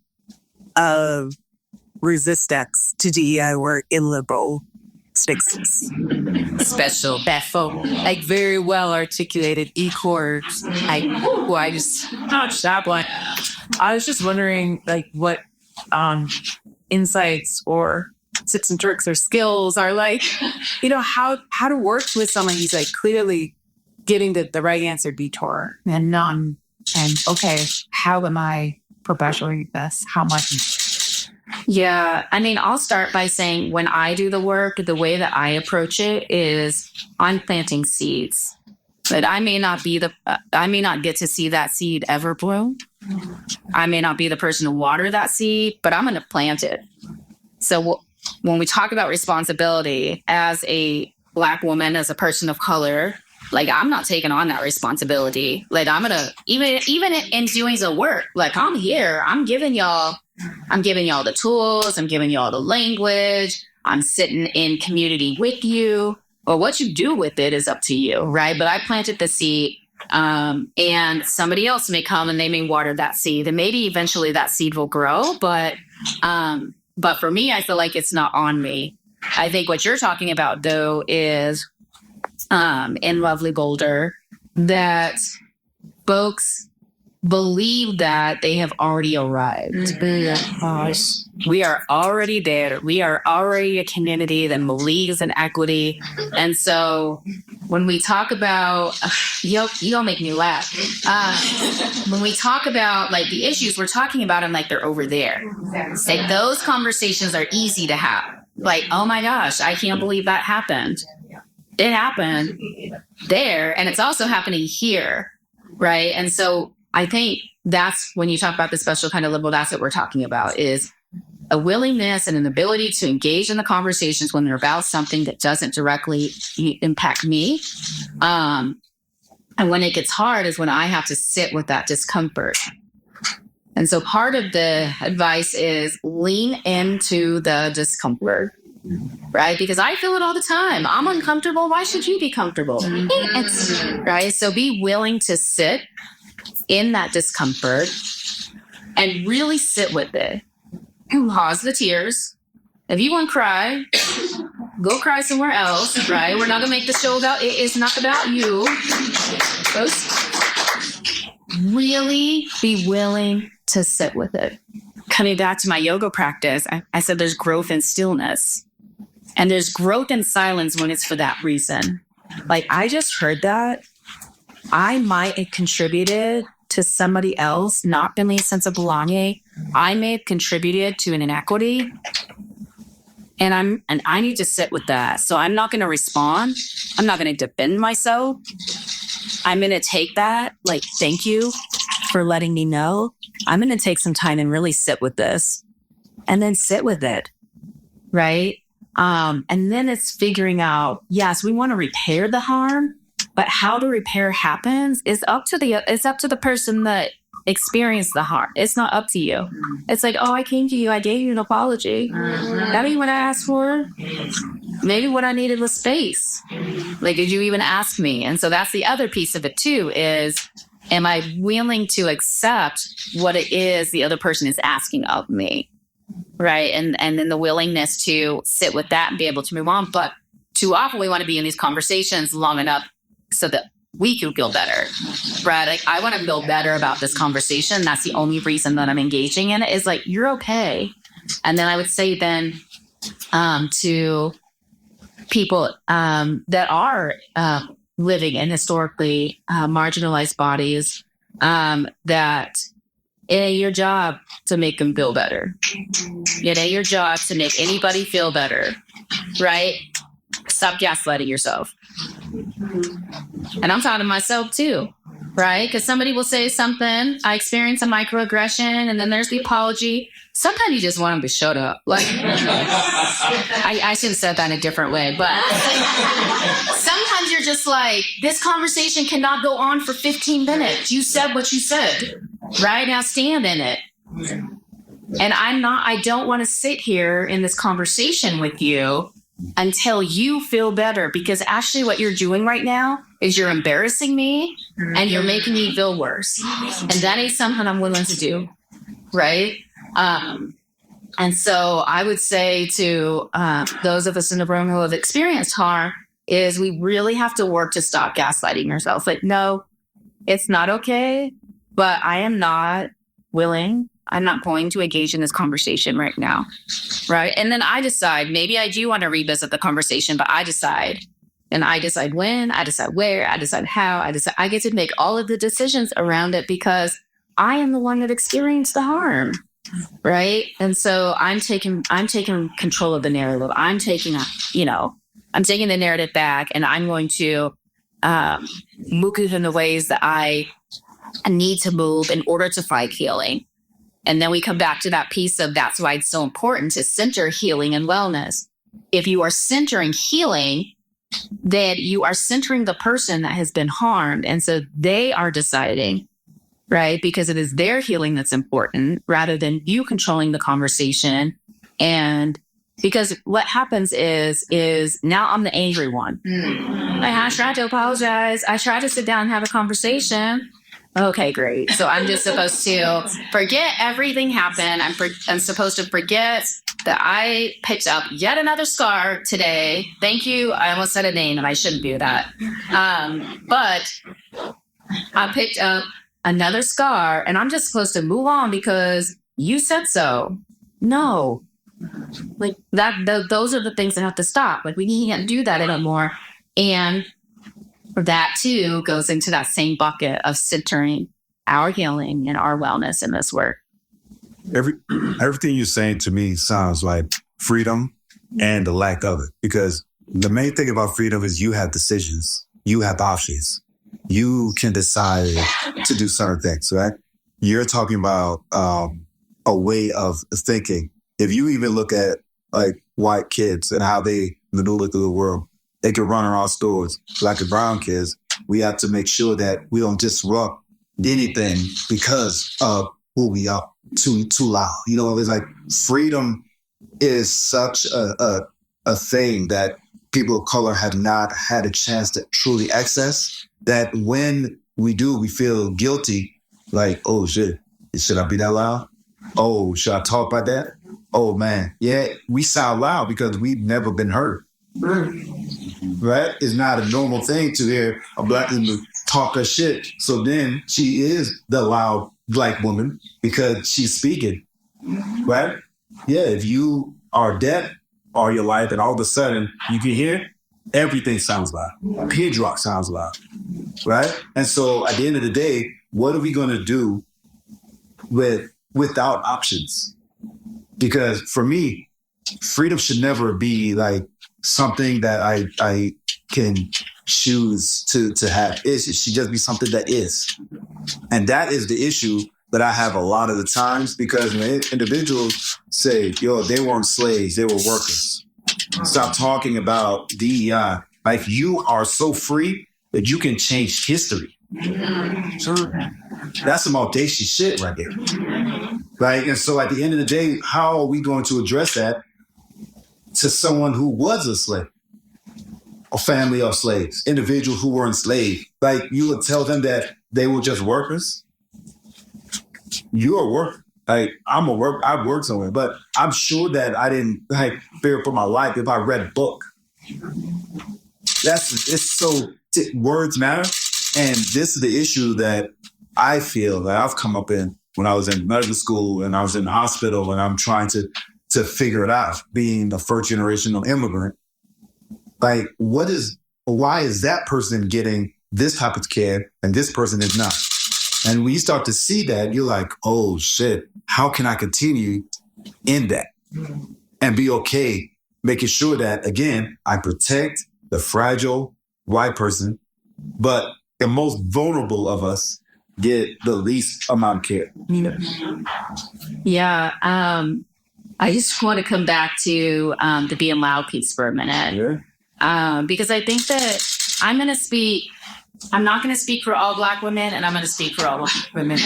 of resistance to DEI work in liberal spaces. Special, baffle, like very well articulated E-chords. I just touched that one. I was just wondering, like, what insights or tips and tricks or skills are like, how to work with someone who's like clearly getting the right answer detour and okay, how am I professionally this? How much? Yeah. I mean, I'll start by saying when I do the work, the way that I approach it is I'm planting seeds. But I may not get to see that seed ever bloom. I may not be the person to water that seed, but I'm going to plant it. So when we talk about responsibility as a Black woman, as a person of color, like I'm not taking on that responsibility. Like I'm going to, even in doing the work, like I'm here, I'm giving y'all the tools, I'm giving y'all the language, I'm sitting in community with you. Or what you do with it is up to you, right? But I planted the seed, and somebody else may come and they may water that seed, and maybe eventually that seed will grow. But for me, I feel like it's not on me. I think what you're talking about, though, is in lovely Boulder that folks believe that they have already arrived. We are already there. We are already a community that believes in equity. And so when we talk about, you'll make me laugh. When we talk about like the issues, we're talking about them like they're over there. Like those conversations are easy to have. Like, oh my gosh, I can't believe that happened. It happened there. And it's also happening here. Right. And so I think that's when you talk about the special kind of liberal, that's what we're talking about is a willingness and an ability to engage in the conversations when they're about something that doesn't directly impact me. And when it gets hard is when I have to sit with that discomfort. And so part of the advice is lean into the discomfort, right? Because I feel it all the time. I'm uncomfortable. Why should you be comfortable? Right? So be willing to sit in that discomfort and really sit with it. Pause the tears. If you want to cry, go cry somewhere else, right? We're not going to make the show about it. It's not about you. Really be willing to sit with it. Coming back to my yoga practice, I said there's growth in stillness. And there's growth in silence when it's for that reason. Like, I just heard that. I might have contributed to somebody else not feeling a sense of belonging. I may have contributed to an inequity. And I need to sit with that. So I'm not going to respond. I'm not going to defend myself. I'm going to take that, like, thank you for letting me know. I'm going to take some time and really sit with this and then sit with it. Right. And then it's figuring out, yes, we want to repair the harm, but how the repair happens is up to the person that experienced the harm. It's not up to you. It's like, oh, I came to you. I gave you an apology. That ain't what I asked for. Maybe what I needed was space. Like, did you even ask me? And so that's the other piece of it too, is am I willing to accept what it is the other person is asking of me? Right. And then the willingness to sit with that and be able to move on. But too often we want to be in these conversations long enough so that we can feel better. Right. Like, I want to feel better about this conversation. That's the only reason that I'm engaging in it, is like, you're okay. And then I would say then to people that are living in historically marginalized bodies, that it ain't your job to make them feel better. It ain't your job to make anybody feel better, right? Stop gaslighting yourself. And I'm talking to myself too, right? Because somebody will say something, I experience a microaggression, and then there's the apology. Sometimes you just want them to shut up. Like, I should have said that in a different way, but sometimes you're just like, this conversation cannot go on for 15 minutes. You said what you said, right? Now stand in it. And I don't want to sit here in this conversation with you until you feel better, because actually what you're doing right now is you're embarrassing me and you're making me feel worse. And that ain't something I'm willing to do. Right. And so I would say to those of us in the room who have experienced harm is we really have to work to stop gaslighting yourself. Like, no, it's not okay, but I am not willing. I'm not going to engage in this conversation right now. Right. And then I decide, maybe I do want to revisit the conversation, but I decide. And I decide when, I decide where, I decide how, I get to make all of the decisions around it because I am the one that experienced the harm. Right. And so I'm taking control of the narrative. I'm taking the narrative back, and I'm going to move it in the ways that I need to move in order to find healing. And then we come back to that piece of that's why it's so important to center healing and wellness. If you are centering healing, then you are centering the person that has been harmed. And so they are deciding, right? Because it is their healing that's important rather than you controlling the conversation. And because what happens is now I'm the angry one. Like, I tried to apologize. I tried to sit down and have a conversation. Okay, great. So I'm just supposed to forget everything happened. I'm supposed to forget that I picked up yet another scar today. Thank you. I almost said a name and I shouldn't do that. But I picked up another scar and I'm just supposed to move on because you said so. No. Like those are the things that have to stop. Like, we can't do that anymore. And that too goes into that same bucket of centering our healing and our wellness in this work. Everything you're saying to me sounds like freedom and the lack of it. Because the main thing about freedom is you have decisions. You have options. You can decide to do certain things, right? You're talking about a way of thinking. If you even look at like white kids and how they maneuver through the world, they can run around stores. Like the brown kids, we have to make sure that we don't disrupt anything because of who we are too loud. You know, it's like freedom is such a thing that people of color have not had a chance to truly access, that when we do, we feel guilty. Like, oh shit, should I be that loud? Oh, should I talk about that? Oh man, yeah, we sound loud because we've never been heard. Right? It's not a normal thing to hear a black woman talk her shit. So then she is the loud black woman because she's speaking. Right? Yeah, if you are deaf all your life and all of a sudden you can hear, everything sounds loud. A pin drop sounds loud. Right? And so at the end of the day, what are we going to do without options? Because for me, freedom should never be like something that I can choose to have. It should just be something that is. And that is the issue that I have a lot of the times, because when individuals say, yo, they weren't slaves, they were workers. Stop talking about DEI. Like, you are so free that you can change history. Sure. That's some audacious shit right there. Right? And so at the end of the day, how are we going to address that to someone who was a slave, a family of slaves, individuals who were enslaved? Like, you would tell them that they were just workers? You're a worker. Like, I'm a worker. I've worked somewhere, but I'm sure that I didn't fear for my life if I read a book. Words matter. And this is the issue that I feel that I've come up in when I was in medical school and I was in the hospital, and I'm trying to figure it out, being a first generational immigrant. Like, why is that person getting this type of care and this person is not? And when you start to see that, you're like, oh shit, how can I continue in that and be okay, making sure that, again, I protect the fragile white person, but the most vulnerable of us get the least amount of care. Yeah. I just want to come back to the being loud piece for a minute. Yeah. Because I think that I'm not going to speak for all Black women, and I'm going to speak for all Black women.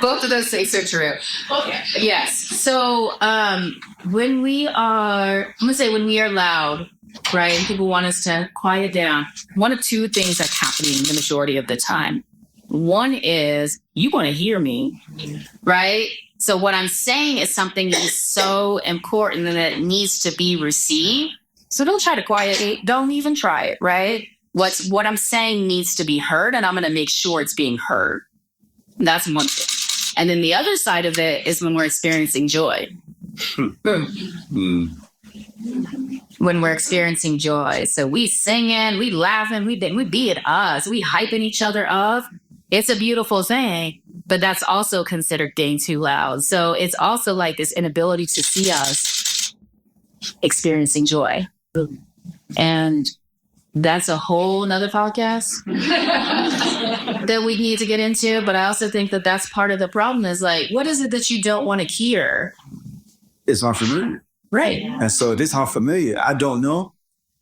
Both of those things are true. Okay. Yes. So when we are loud, right, and people want us to quiet down, one of two things that's happening the majority of the time. One is, you want to hear me, right? So what I'm saying is something that is so important and that it needs to be received. So don't try to quiet it. Don't even try it, right? What I'm saying needs to be heard, and I'm going to make sure it's being heard. That's one thing. And then the other side of it is when we're experiencing joy. When we're experiencing joy. So we singing, we laughing, we be it us, we hyping each other up. It's a beautiful thing, but that's also considered being too loud. So it's also like this inability to see us experiencing joy. And that's a whole nother podcast that we need to get into. But I also think that that's part of the problem is like, what is it that you don't want to hear? It's unfamiliar. Right. And so this unfamiliar, I don't know.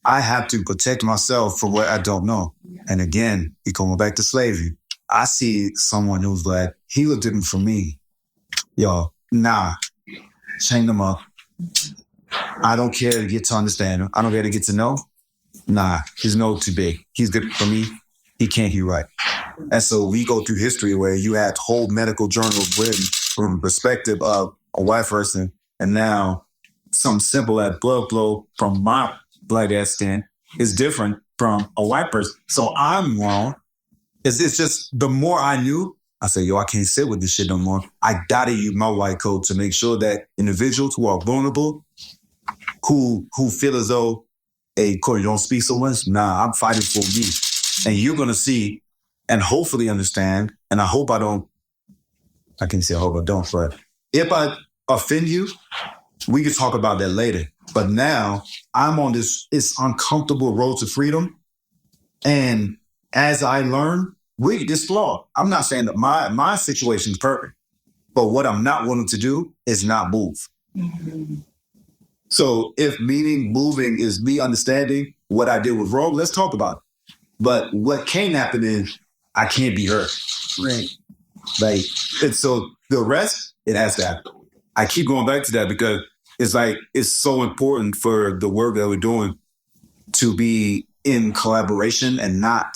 I have to protect myself from what I don't know. And again, we going back to slavery. I see someone who's like, he looked at him for me. Yo, nah, chain them up. I don't care to get to understand him. I don't care to get to know. Nah, his nose too big. He's good for me. He can't hear right. And so we go through history where you had whole medical journals written from the perspective of a white person. And now something simple as blood flow from my black ass skin is different from a white person. So I'm wrong. It's just the more I knew, I said, yo, I can't sit with this shit no more. I gotta use my white coat to make sure that individuals who are vulnerable, who feel as though, hey, Corey, you don't speak so much? Nah, I'm fighting for you. And you're going to see and hopefully understand, and I hope I don't, I can say I hope I don't, but if I offend you, we can talk about that later. But now I'm on this uncomfortable road to freedom. And as I learn, this flaw. I'm not saying that my situation is perfect, but what I'm not willing to do is not move. Mm-hmm. So if moving is me understanding what I did was wrong, let's talk about it. But what can happen is I can't be hurt. Right. Like, and so the rest, it has to happen. I keep going back to that because it's like, it's so important for the work that we're doing to be in collaboration and not,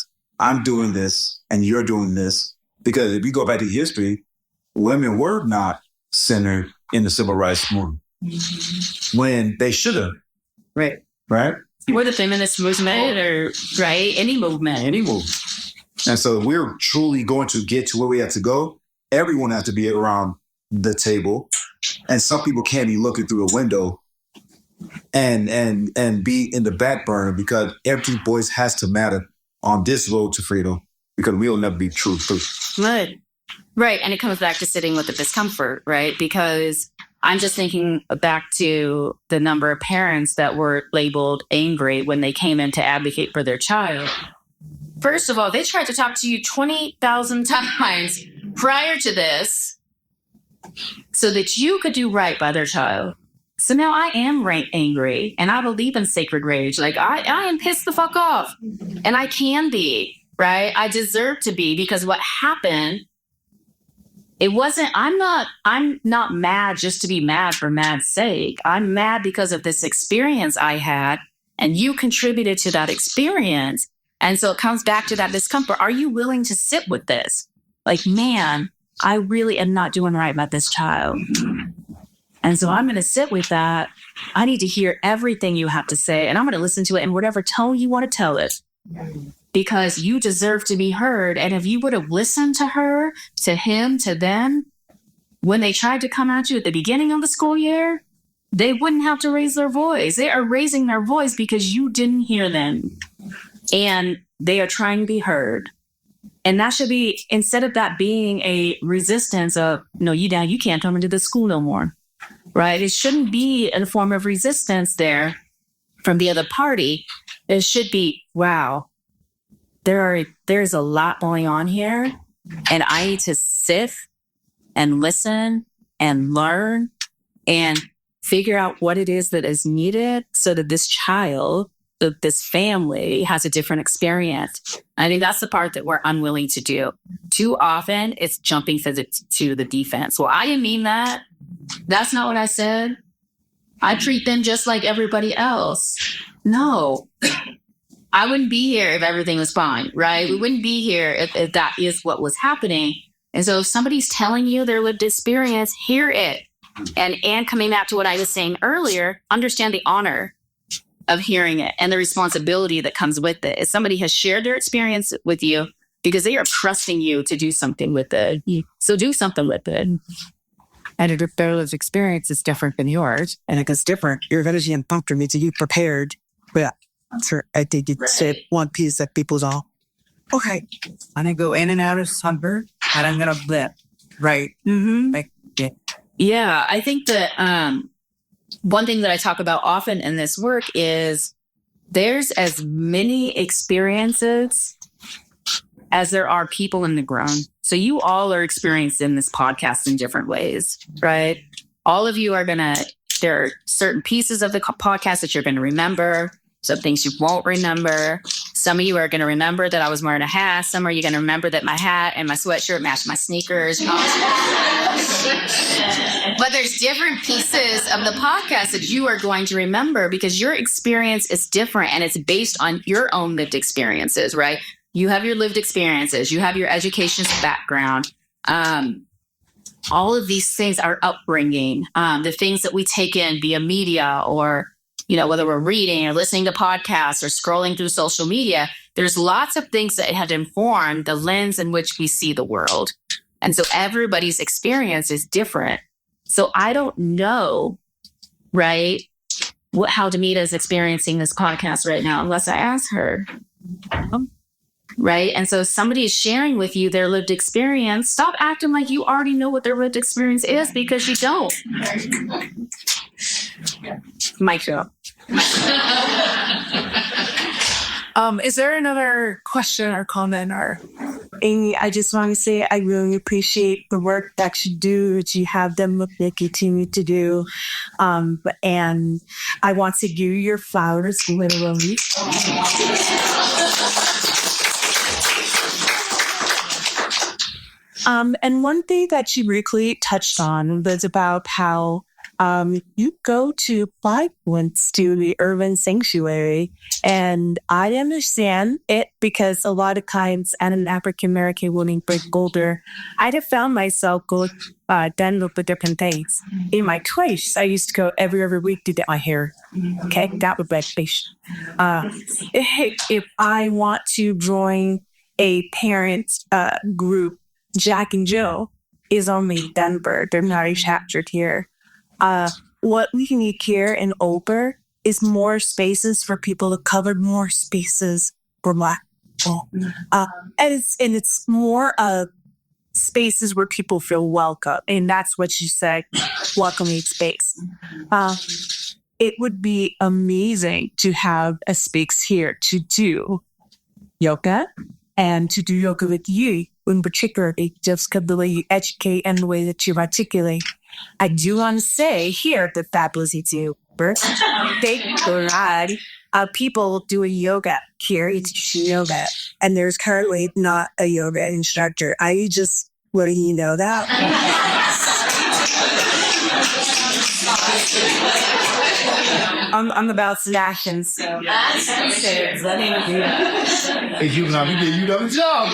I'm doing this and you're doing this. Because if you go back to history, women were not centered in the civil rights movement. When they should have. Right. Right? Or the feminist movement or, right, any movement. Any movement. And so we're truly going to get to where we have to go. Everyone has to be around the table. And some people can't be looking through a window and be in the back burner because every voice has to matter on this road to freedom because we'll never be true. Right. Right. And it comes back to sitting with the discomfort, right? Because I'm just thinking back to the number of parents that were labeled angry when they came in to advocate for their child. First of all, they tried to talk to you 20,000 times prior to this so that you could do right by their child. So now I am angry and I believe in sacred rage. Like I am pissed the fuck off and I can be, right? I deserve to be because what happened, it wasn't, I'm not mad just to be mad for mad's sake. I'm mad because of this experience I had and you contributed to that experience. And so it comes back to that discomfort. Are you willing to sit with this? Like, man, I really am not doing right by this child. And so I'm going to sit with that. I need to hear everything you have to say, and I'm going to listen to it in whatever tone you want to tell it. Because you deserve to be heard. And if you would have listened to her, to him, to them, when they tried to come at you at the beginning of the school year, they wouldn't have to raise their voice. They are raising their voice because you didn't hear them. And they are trying to be heard. And that should be, instead of that being a resistance of, no, you can't come into the school no more. Right? It shouldn't be a form of resistance there from the other party. It should be, wow, there's a lot going on here. And I need to sit and listen and learn and figure out what it is that is needed so that this child, that this family has a different experience. I think that's the part that we're unwilling to do. Too often, it's jumping to the defense. Well, I didn't mean that. That's not what I said. I treat them just like everybody else. No. I wouldn't be here if everything was fine, right? We wouldn't be here if that is what was happening. And so if somebody's telling you their lived experience, hear it. And coming back to what I was saying earlier, understand the honor of hearing it and the responsibility that comes with it. If somebody has shared their experience with you, because they are trusting you to do something with it. So do something with it. And if their lived experience is different than yours, and if it's different, you're going to be uncomfortable. So you prepared. But I think it's one piece that people don't. Okay, I'm going to go in and out of sunburn, and I'm going to blip. Right. Mm-hmm. Like, yeah. Yeah, I think that one thing that I talk about often in this work is there's as many experiences as there are people in the ground. So you all are experiencing this podcast in different ways, right? All of you there are certain pieces of the podcast that you're going to remember, some things you won't remember. Some of you are going to remember that I was wearing a hat. Some are you going to remember that my hat and my sweatshirt match my sneakers. But there's different pieces of the podcast that you are going to remember because your experience is different and it's based on your own lived experiences, right? You have your lived experiences. You have your education background. All of these things are upbringing, the things that we take in via media or, whether we're reading or listening to podcasts or scrolling through social media, there's lots of things that have informed the lens in which we see the world. And so everybody's experience is different. So I don't know, right, how Demita is experiencing this podcast right now, unless I ask her. Right. And so somebody is sharing with you their lived experience. Stop acting like you already know what their lived experience is because you don't. Mic drop. Is there another question or comment or? Amy, I just want to say I really appreciate the work that you do, that you have them they continue to do. And I want to give you your flowers, literally. And one thing that you briefly touched on was about how you go to fly once to the urban sanctuary. And I understand it because a lot of times as an African-American woman from Boulder, I'd have found myself going done with the different things. In my 20s, I used to go every other week to get my hair. Okay, that would be fish. If I want to join a parent group, Jack and Jill is only Denver. They're not captured here. What we need here in Ober is more spaces for people to cover more spaces for Black people. And it's more spaces where people feel welcome. And that's what you said, welcoming space. It would be amazing to have a space here to do yoga and to do yoga with you in particular, just because the way you educate and the way that you articulate. I do want to say here the fabulous YouTuber, they provide people doing yoga here. It's yoga, and there's currently not a yoga instructor. I just letting you know that. I'm about actions. So. Hey, you done a job.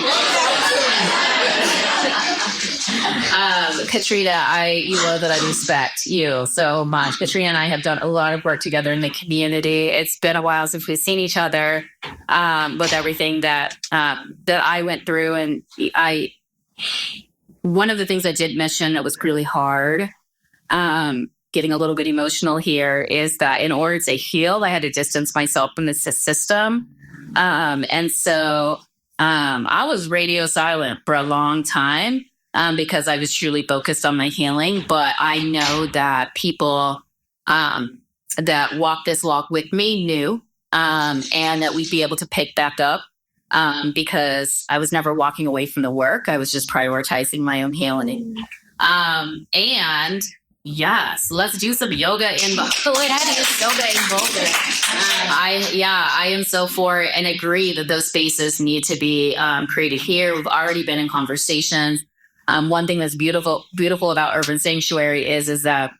Katrina, you know that I respect you so much. Katrina and I have done a lot of work together in the community. It's been a while since we've seen each other with everything that I went through. And one of the things I did mention that was really hard, getting a little bit emotional here, is that in order to heal, I had to distance myself from the system. And so I was radio silent for a long time. Because I was truly focused on my healing. But I know that people that walk this walk with me knew, and that we'd be able to pick back up because I was never walking away from the work. I was just prioritizing my own healing. And yes, let's do some yoga in Boulder. I am so for it and agree that those spaces need to be created here. We've already been in conversations. One thing that's beautiful about Urban Sanctuary is that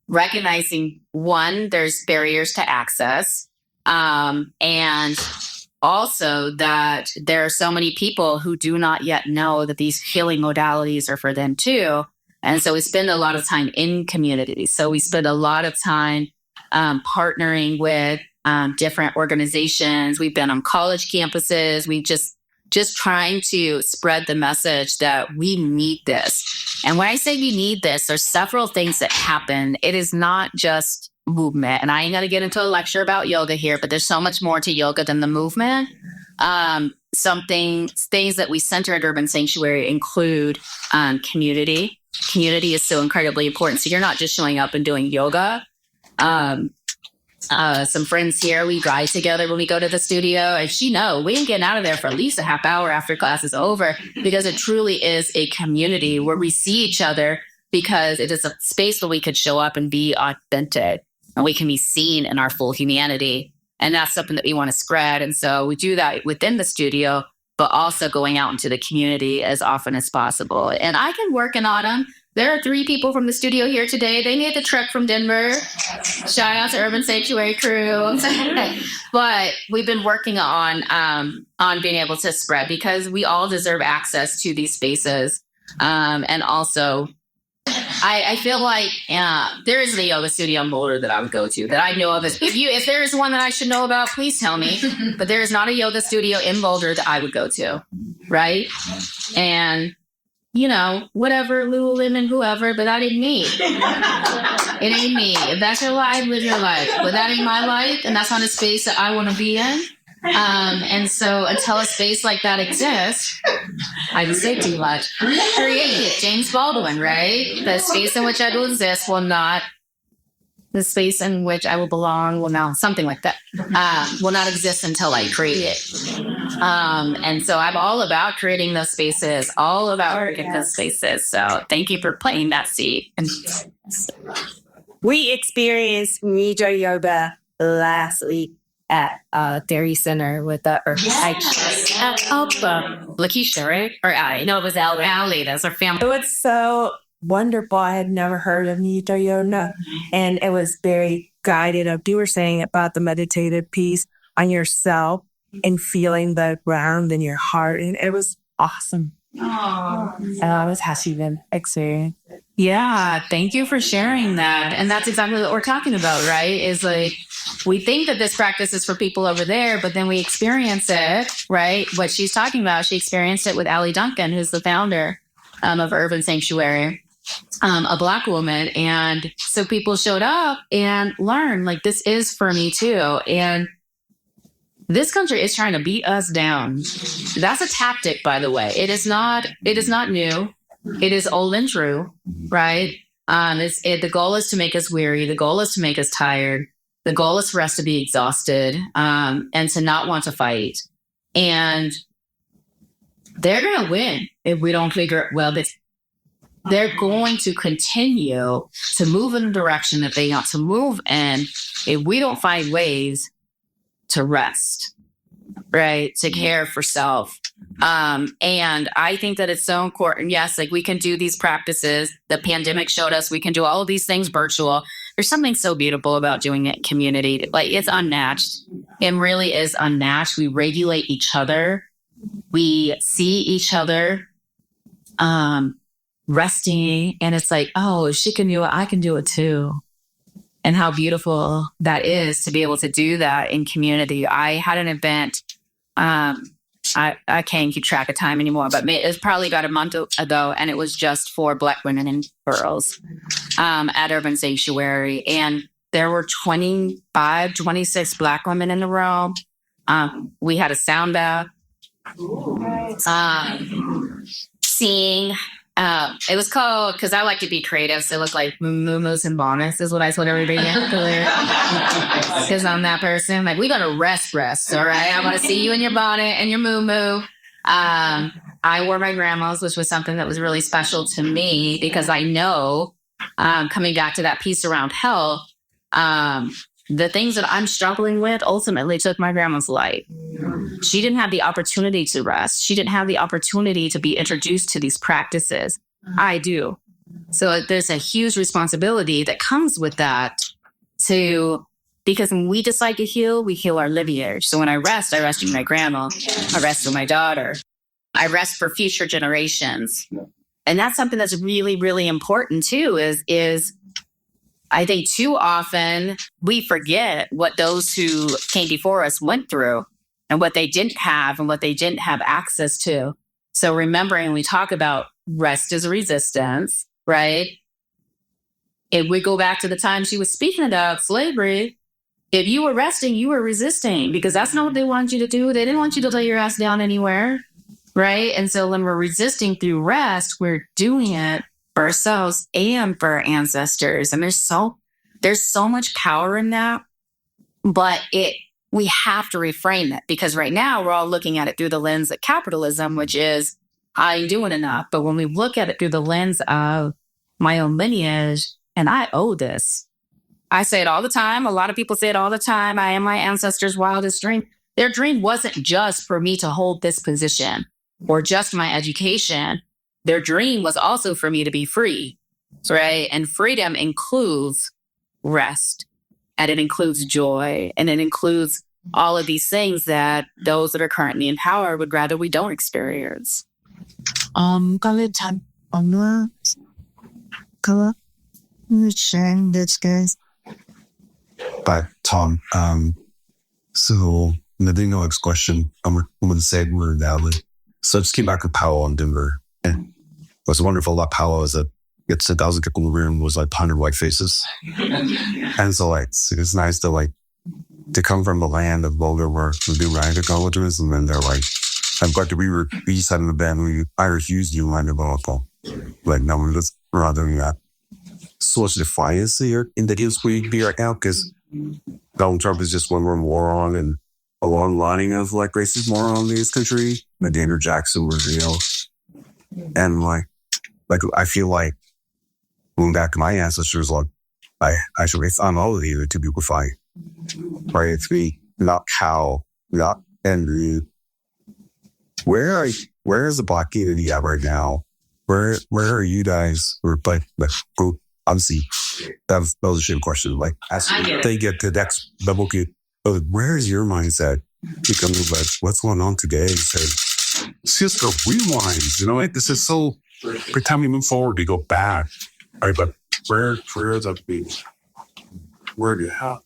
recognizing, one, there's barriers to access, and also that there are so many people who do not yet know that these healing modalities are for them too. And so we spend a lot of time in community. So we spend a lot of time partnering with different organizations. We've been on college campuses. We just trying to spread the message that we need this. And when I say we need this, there's several things that happen. It is not just movement. And I ain't going to get into a lecture about yoga here, but there's so much more to yoga than the movement. Things that we center at Urban Sanctuary include community. Community is so incredibly important. So you're not just showing up and doing yoga. Some friends here, we drive together when we go to the studio, and we ain't getting out of there for at least a half hour after class is over, because it truly is a community where we see each other, because it is a space where we could show up and be authentic, and we can be seen in our full humanity. And that's something that we want to spread. And so we do that within the studio, but also going out into the community as often as possible. And I can work in autumn. There are 3 people from the studio here today. They made the trek from Denver. Shout out to Urban Sanctuary crew. But we've been working on being able to spread, because we all deserve access to these spaces. And also, I feel like there isn't a yoga studio in Boulder that I would go to that I know of. If there is one that I should know about, please tell me. But there is not a yoga studio in Boulder that I would go to, right? And whatever, Lululemon, whoever, but that ain't me. It ain't me. If that's your life, live your life. But that ain't my life, and that's not a space that I want to be in. And so until a space like that exists, I can say too much. Create it. James Baldwin, right? The space in which I will exist will not, the space in which I will belong will now, something like that, will not exist until I create it. And so I'm all about creating those spaces, all about creating those spaces. So thank you for planting that seed. We experienced Nidra Yoga last week at Dairy Center with the Lakeisha, right? Or Allie. No, it was Allie. That's our family. It was so wonderful. I had never heard of Nidra Yoga, and it was very guided up. You were saying about the meditative piece on yourself and feeling the ground in your heart, and it was awesome. Oh, It has been experience. Yeah, thank you for sharing that. And that's exactly what we're talking about, right? Is like, we think that this practice is for people over there, but then we experience it, right? What she's talking about, she experienced it with Allie Duncan, who's the founder of Urban Sanctuary, a Black woman. And so people showed up and learned, like, this is for me too. And this country is trying to beat us down. That's a tactic, by the way. It is not new. It is old and true, right? The goal is to make us weary. The goal is to make us tired. The goal is for us to be exhausted and to not want to fight. And they're going to win if we don't figure it well. They're going to continue to move in the direction that they want to move in if we don't find ways to rest, right? To care for self. And I think that it's so important. Yes, like, we can do these practices. The pandemic showed us we can do all of these things virtual. There's something so beautiful about doing it in community. Like, it's unmatched. It really is unmatched. We regulate each other. We see each other resting. And it's like, oh, if she can do it, I can do it too. And how beautiful that is to be able to do that in community. I had an event, I can't keep track of time anymore, but it was probably about a month ago, and it was just for Black women and girls at Urban Sanctuary. And there were 26 Black women in the room. We had a sound bath, seeing. It was called, because I like to be creative, so it looked like Moo-Moos and Bonus is what I told everybody earlier. Because I'm that person. Like, we're going to rest, all right? I want to see you in your bonnet and your moo-moo. I wore my grandma's, which was something that was really special to me, because I know, coming back to that piece around health, the things that I'm struggling with ultimately took my grandma's life. She didn't have the opportunity to rest. She didn't have the opportunity to be introduced to these practices. I do. So there's a huge responsibility that comes with that, to Because when we decide to heal, we heal our lineage. So when I rest with my grandma, I rest with my daughter, I rest for future generations. And that's something that's really, really important too, is I think too often we forget what those who came before us went through and what they didn't have and what they didn't have access to. So remembering when we talk about rest as resistance, right? If we go back to the time she was speaking about slavery, if you were resting, you were resisting because that's not what they wanted you to do. They didn't want you to lay your ass down anywhere, right? And so when we're resisting through rest, we're doing it for ourselves and for our ancestors. And there's so much power in that, but we have to reframe it because right now we're all looking at it through the lens of capitalism, which is I ain't doing enough. But when we look at it through the lens of my own lineage, and I owe this. I say it all the time. A lot of people say it all the time. I am my ancestors' wildest dream. Their dream wasn't just for me to hold this position or just my education. Their dream was also for me to be free, right? And freedom includes rest, and it includes joy, and it includes all of these things that those that are currently in power would rather we don't experience. That's good. But Tom, so the next question, I'm going to say we're valid. So I just came back to Powell in Denver, and what's wonderful about Powell is that it's 1,000 people in the room was like 100 white faces, and so like it's nice to come from the land of Boulder where we do radical colleges, and then they're like, I'm glad to be side of the band. I refuse you land of local. Like no, we're just rather than that. Social defiance here in the news we be right now because Donald Trump is just one more moron and a long lining of like racist moron in this country. And Andrew Jackson was and like I feel like going back to my ancestors, like I actually found all of you to be fine. Right? It's me, not Cal, not Andrew. Where is the Black community at right now? Where are you guys? Obviously, that was a shit question. Like, as they get to the next level, where is your mindset? Because like, what's going on today? So, it's just a rewind, like this is so, every time we move forward, we go back. All right, but where is that being? Where do you have?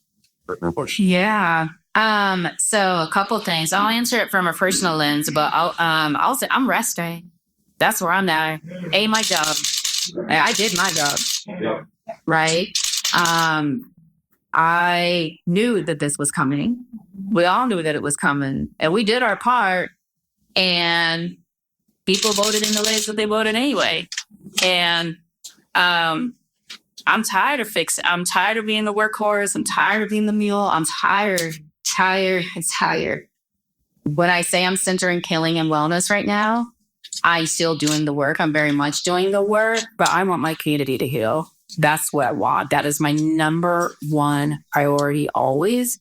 Yeah. So a couple things. I'll answer it from a personal lens, but I'll say I'm resting. That's where I'm at. My job. I did my job. Right. I knew that this was coming. We all knew that it was coming, and we did our part. And people voted in the ways that they voted anyway. And I'm tired of fixing. I'm tired of being the workhorse. I'm tired of being the mule. I'm tired. When I say I'm centering healing and wellness right now, I'm still doing the work. I'm very much doing the work, but I want my community to heal. That's what I want. That is my number one priority always.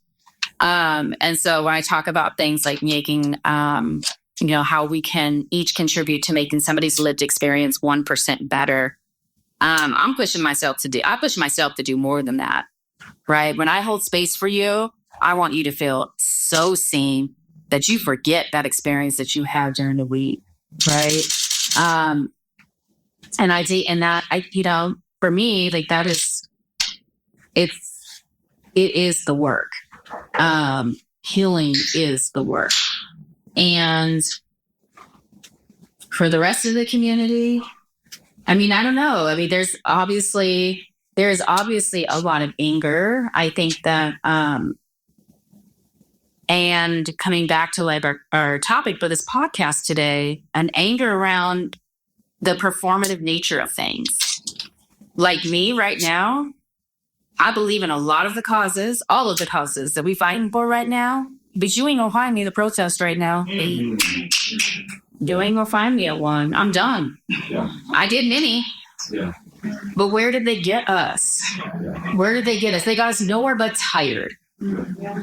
And so when I talk about things like making, how we can each contribute to making somebody's lived experience 1% better, I push myself to do more than that, right? When I hold space for you, I want you to feel so seen that you forget that experience that you have during the week, right? For me, like that is, it is the work. Healing is the work. And for the rest of the community, I don't know. There's obviously a lot of anger. I think that, and coming back to like our topic for this podcast today, an anger around the performative nature of things. Like me right now, I believe in a lot of the causes, all of the causes that we fighting for right now. But you ain't gonna find me at the protest right now. You ain't gonna find me at one. I'm done. Yeah. I did many. Yeah. But where did they get us? Where did they get us? They got us nowhere but tired. Yeah.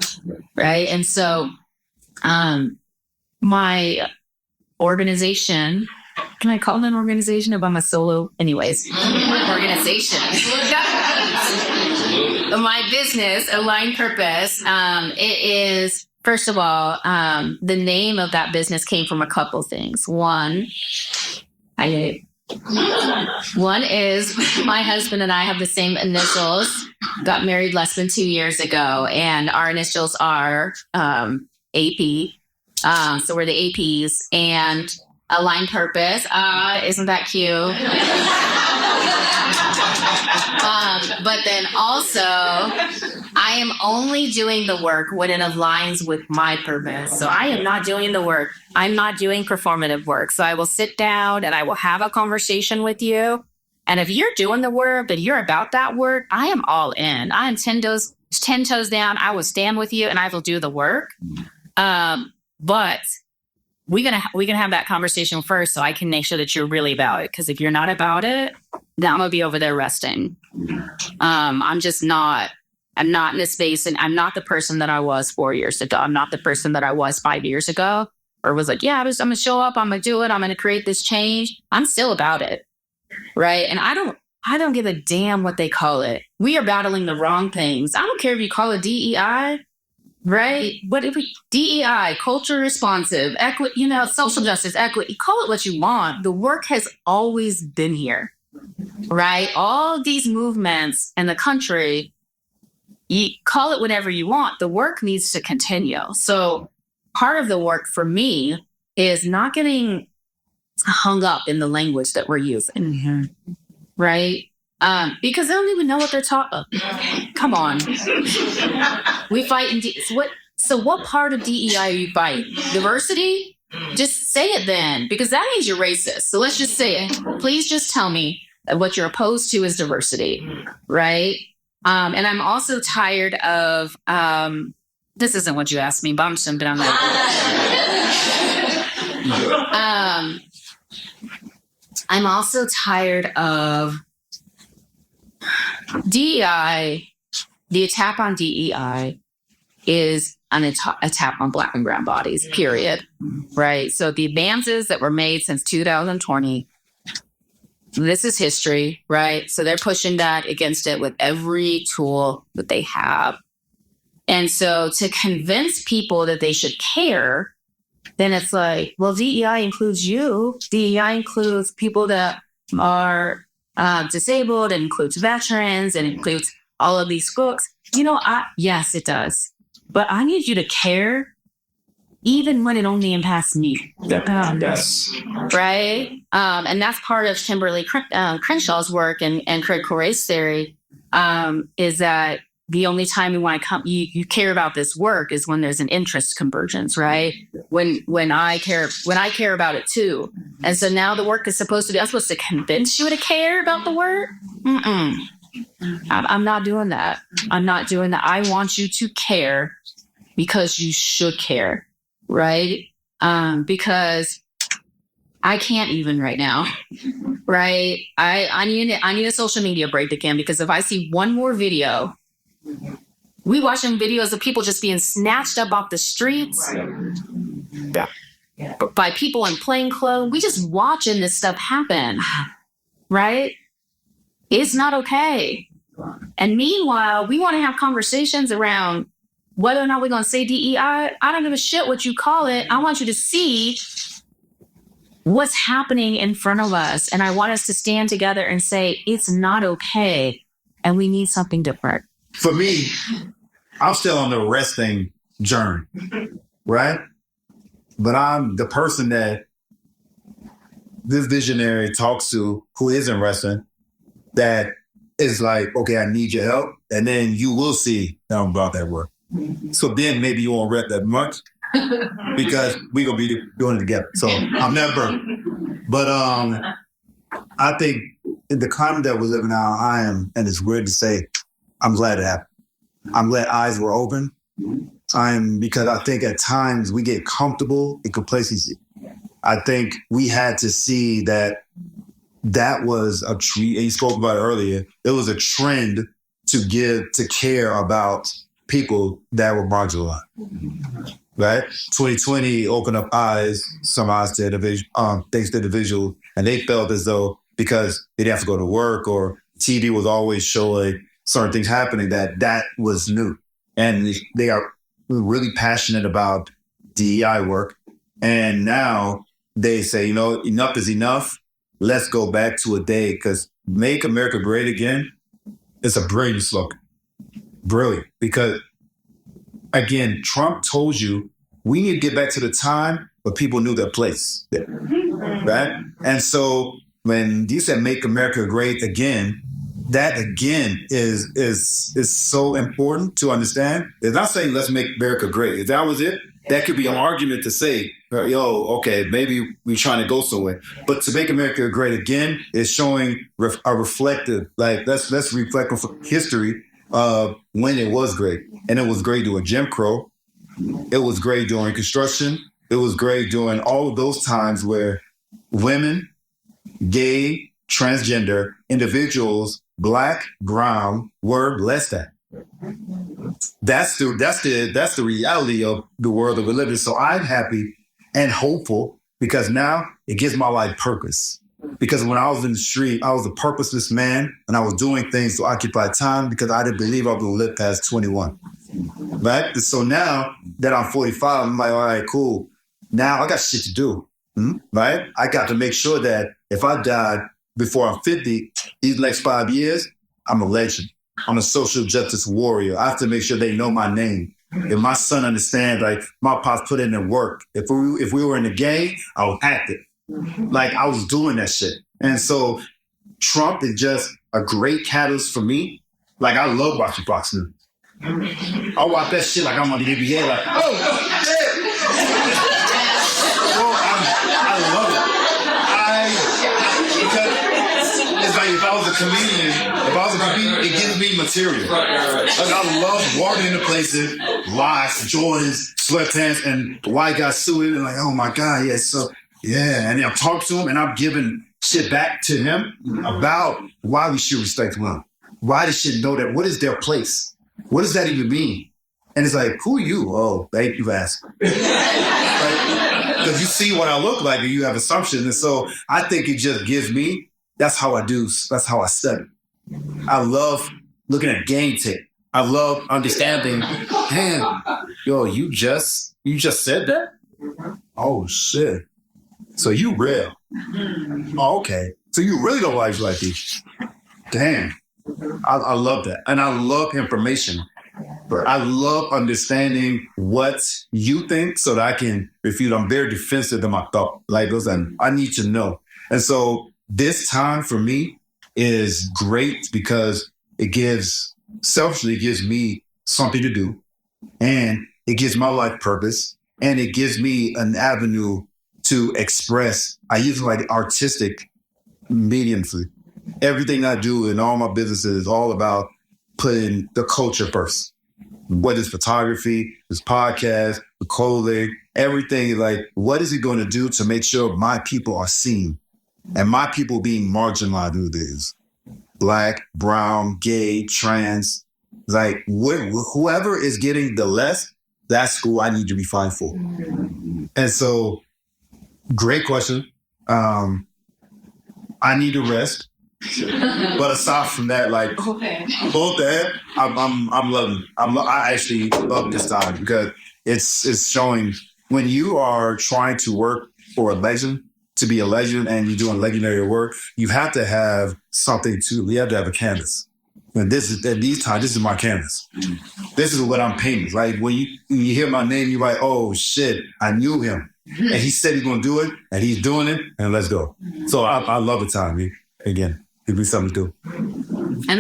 Right? And so my organization, can I call it an organization if I'm a solo? Anyways, organization. my business, Align Purpose, it is, first of all, the name of that business came from a couple things. One is my husband and I have the same initials, got married less than 2 years ago, and our initials are AP. So we're the APs, and Align Purpose. Isn't that cute? But then also, I am only doing the work when it aligns with my purpose. So I am not doing the work. I'm not doing performative work. So I will sit down and I will have a conversation with you. And if you're doing the work, that you're about that work, I am all in. I am 10 toes down. I will stand with you and I will do the work. But we're gonna have that conversation first, so I can make sure that you're really about it. Because if you're not about it, then I'm gonna be over there resting. I'm not in a space, and I'm not the person that I was 4 years ago. I'm not the person that I was 5 years ago, or was like, yeah, I'm gonna show up, I'm gonna do it, I'm gonna create this change. I'm still about it, right? And I don't give a damn what they call it. We are battling the wrong things. I don't care if you call it DEI. Right? What if we DEI, culture responsive, equity, social justice, equity, call it what you want. The work has always been here, right? All these movements in the country, you call it whatever you want. The work needs to continue. So part of the work for me is not getting hung up in the language that we're using, right? Because they don't even know what they're talking. Come on. We fight in so what part of DEI are you fighting? Diversity? Just say it then, because that means you're racist. So let's just say it. Please just tell me that what you're opposed to is diversity, right? And I'm also tired of, this isn't what you asked me, but I'm just jumping on that. I'm also tired of DEI. The attack on DEI is an attack on Black and brown bodies, period. Right? So the advances that were made since 2020, this is history, right? So they're pushing that against it with every tool that they have. And so to convince people that they should care, then it's like, well, DEI includes you. DEI includes people that are disabled, it includes veterans, it includes all of these folks. Yes, it does. But I need you to care even when it only impacts me. Yes. Right? And that's part of Kimberly Crenshaw's work and critical race theory, is that the only time you care about this work is when there's an interest convergence, right? When I care about it too. And so now the work is I'm supposed to convince you to care about the work. I'm not doing that. I'm not doing that. I want you to care because you should care, right? Because I can't even right now, right? I need a social media break again, because if I see one more video, we watching videos of people just being snatched up off the streets by people in plain clothes. We just watching this stuff happen, right? It's not okay. And meanwhile, we want to have conversations around whether or not we're going to say DEI. I don't give a shit what you call it. I want you to see what's happening in front of us. And I want us to stand together and say, it's not okay. And we need something different. For me, I'm still on the resting journey, right? But I'm the person that this visionary talks to who isn't resting, that is like, okay, I need your help. And then you will see that I'm about that work. So then maybe you won't rep that much because we're going to be doing it together. So I'm never, but I think in the climate that we're living now, and it's weird to say, I'm glad it happened. I'm glad eyes were open. Because I think at times we get comfortable in complacency. I think we had to see that was a tree, and you spoke about it earlier. It was a trend to care about people that were marginalized, right? 2020 opened up eyes, some eyes to thanks to individuals, and they felt as though because they didn't have to go to work or TV was always showing certain things happening that was new. And they are really passionate about DEI work. And now they say, enough is enough. Let's go back to a day, because Make America Great Again is a brilliant slogan. Brilliant. Because, again, Trump told you we need to get back to the time where people knew their place. Right? And so when you said Make America Great Again, that again is so important to understand. It's not saying let's make America great. If that was it, that could be an argument to say, okay, maybe we're trying to go somewhere. But to make America great again is showing a reflective, like let's reflect on history of when it was great. And it was great during Jim Crow. It was great during Construction. It was great during all of those times where women, gay, transgender individuals, Black, brown, were less than. That's the reality of the world that we live in. So I'm happy and hopeful because now it gives my life purpose. Because when I was in the street, I was a purposeless man and I was doing things to occupy time because I didn't believe I was going to live past 21. Right? So now that I'm 45, I'm like, all right, cool. Now I got shit to do. Right? I got to make sure that if I died before I'm 50, these next 5 years, I'm a legend. I'm a social justice warrior. I have to make sure they know my name. If my son understands, like, my pops put in the work. If we were in the game, I was active. Like, I was doing that shit. And so Trump is just a great catalyst for me. Like, I love watching Fox News. I watch that shit like I'm on the NBA, like, oh, shit. I love it. It's like if I was a comedian, it gives me material. Like, I love walking into places, locks, Jordans, sweatpants, and white guys suited, and like, oh my God, yeah, so, yeah. And then I'm talking to him, and I'm giving shit back to him about why we should respect women. Why they should know that, what is their place? What does that even mean? And it's like, who are you? Oh, thank you for asking. Because you see what I look like, and you have assumptions. And so I think it just gives me, that's how I do. That's how I study. I love looking at game tape. I love understanding. Damn, you just said that? Oh shit. So you real? Oh, okay. So you really don't like these? Damn. I love that, and I love information. But I love understanding what you think so that I can refute. I'm very defensive in my thought. Like, listen, I need to know. And so this time for me is great because selfishly, it gives me something to do, and it gives my life purpose, and it gives me an avenue to express. I use like artistic mediumly. Everything I do in all my businesses is all about putting the culture first. Whether it's photography, this podcast, the clothing, everything, like, what is it going to do to make sure my people are seen? And my people being marginalized through this. Black, brown, gay, trans, like whoever is getting the less, that's who I need to be fighting for. And so, great question. I need to rest. But aside from that, like, both that, I'm loving it. I actually love this time because it's showing when you are trying to work for a legend, to be a legend, and you're doing legendary work, you have to have something you have to have a canvas. And this is my canvas. This is what I'm painting. Like, when you hear my name, you're like, oh shit, I knew him. And he said he's gonna do it, and he's doing it, and let's go. So I love the time, again. It'd be something to do. And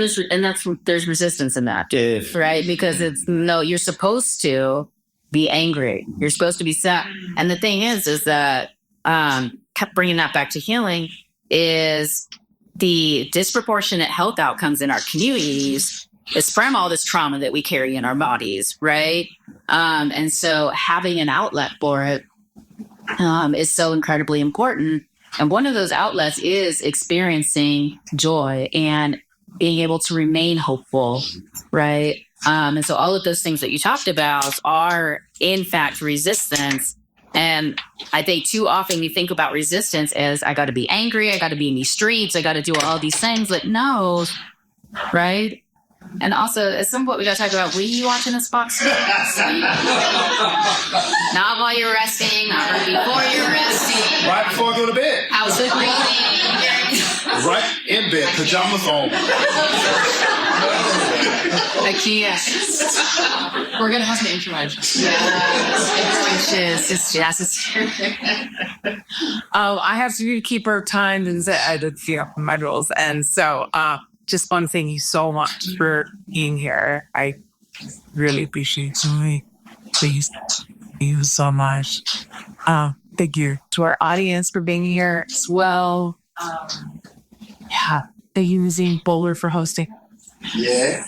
there's resistance in that, right? Because you're supposed to be angry. You're supposed to be sad. And the thing is that kept bringing that back to healing is the disproportionate health outcomes in our communities is from all this trauma that we carry in our bodies, right? And so having an outlet for it is so incredibly important. And one of those outlets is experiencing joy and being able to remain hopeful, right? And so all of those things that you talked about are, in fact, resistance. And I think too often we think about resistance as, I got to be angry, I got to be in these streets, I got to do all these things. Like, no, right? And also, at some point, we got to talk about, were you watching this box? Not while you're resting, not right before you're resting. Right before I go to bed. How's it breathing? Right in bed, pajamas on. I can't. We're going to have some interventions. Yes. Oh, I have to keep her timed and edit my rules. And so just want to thank you so much for being here. I really appreciate you. Please. Thank you so much. Thank you to our audience for being here as well. Thank you, Museum of Boulder, for hosting. Yeah.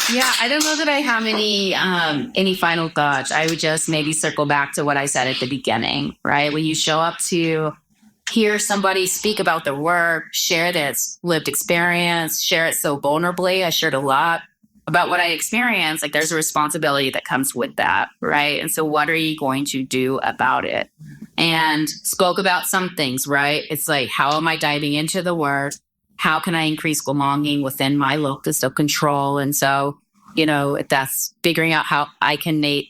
Yeah, I don't know that I have any final thoughts. I would just maybe circle back to what I said at the beginning, right? When you show up to hear somebody speak about their work, share their lived experience, share it so vulnerably. I shared a lot about what I experienced. Like, there's a responsibility that comes with that, right? And so what are you going to do about it? And spoke about some things, right? It's like, how am I diving into the work? How can I increase belonging within my locus of control? And so, if that's figuring out how I can make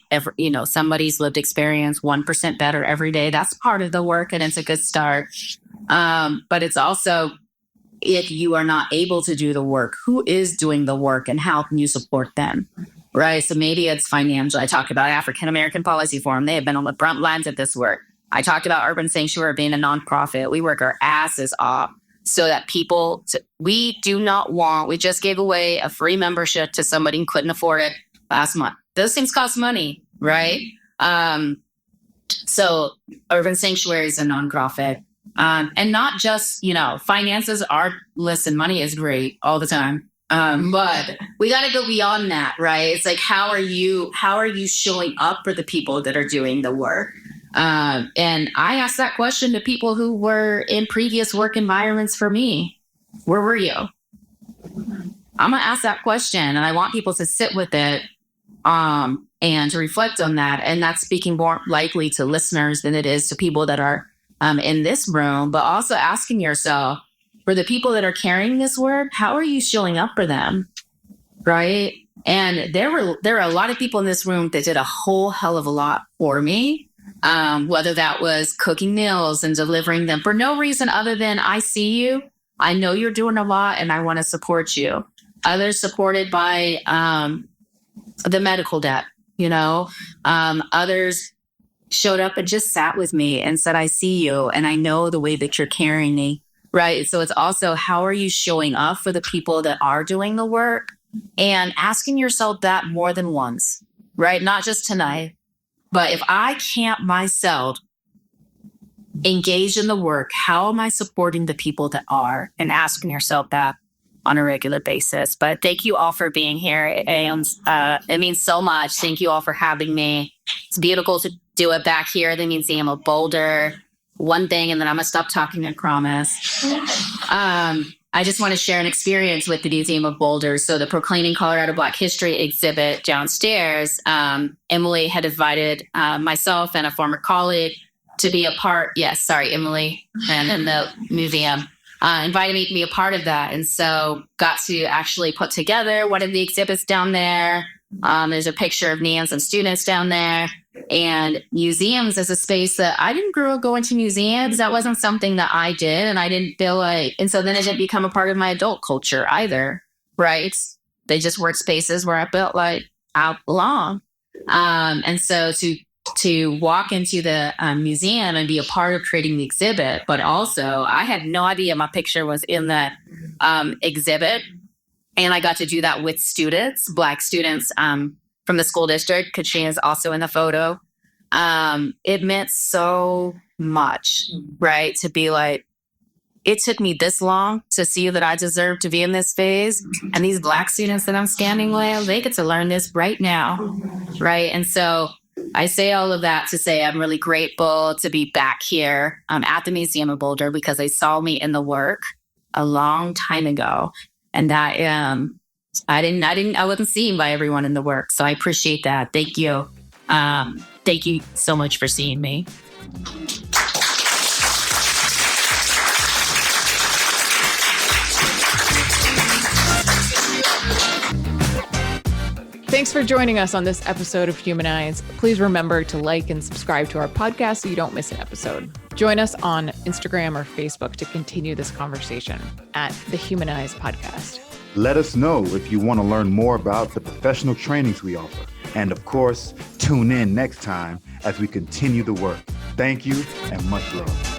somebody's lived experience 1% better every day, that's part of the work, and it's a good start. But it's also, if you are not able to do the work, who is doing the work and how can you support them? Right. So maybe it's financial. I talked about African American Policy Forum. They have been on the front lines of this work. I talked about Urban Sanctuary being a nonprofit. We work our asses off so that we just gave away a free membership to somebody who couldn't afford it last month. Those things cost money, right? So Urban Sanctuary is a nonprofit. And not just, finances money is great all the time. But we got to go beyond that, right? It's like, how are you showing up for the people that are doing the work? And I asked that question to people who were in previous work environments for me. Where were you? I'm going to ask that question, and I want people to sit with it, and to reflect on that. And that's speaking more likely to listeners than it is to people that are in this room, but also asking yourself, for the people that are carrying this work, how are you showing up for them? Right. And there are a lot of people in this room that did a whole hell of a lot for me. Whether that was cooking meals and delivering them for no reason other than, I see you, I know you're doing a lot, and I want to support you. Others supported by the medical debt, others showed up and just sat with me and said, I see you, and I know the way that you're carrying me, right? So it's also, how are you showing up for the people that are doing the work, and asking yourself that more than once, right? Not just tonight, but if I can't myself engage in the work, how am I supporting the people that are? And asking yourself that on a regular basis. But thank you all for being here. It means so much. Thank you all for having me. It's beautiful to do it back here at the Museum of Boulder. One thing, and then I'm going to stop talking, I promise. I just want to share an experience with the Museum of Boulder. So the Proclaiming Colorado Black History exhibit downstairs, Emily had invited myself and a former colleague to be a part. Yes, sorry, Emily, and the museum invited me to be a part of that. And so got to actually put together one of the exhibits down there. There's a picture of me and some students down there. And museums is a space that I didn't grow up going to museums. That wasn't something that I did. And I didn't feel like, and so then it didn't become a part of my adult culture either, right? They just were spaces where I felt like I belong. And so to walk into the museum and be a part of creating the exhibit, but also I had no idea my picture was in that exhibit. And I got to do that with students, Black students from the school district. Katrina's also in the photo. It meant so much, right? To be like, it took me this long to see that I deserve to be in this phase. And these Black students that I'm standing with, they get to learn this right now, right? And so I say all of that to say I'm really grateful to be back here at the Museum of Boulder, because they saw me in the work a long time ago. And that I wasn't seen by everyone in the work. So I appreciate that. Thank you. Thank you so much for seeing me. Thanks for joining us on this episode of Humanize. Please remember to like and subscribe to our podcast so you don't miss an episode. Join us on Instagram or Facebook to continue this conversation at the Humanize Podcast. Let us know if you want to learn more about the professional trainings we offer. And of course, tune in next time as we continue the work. Thank you and much love.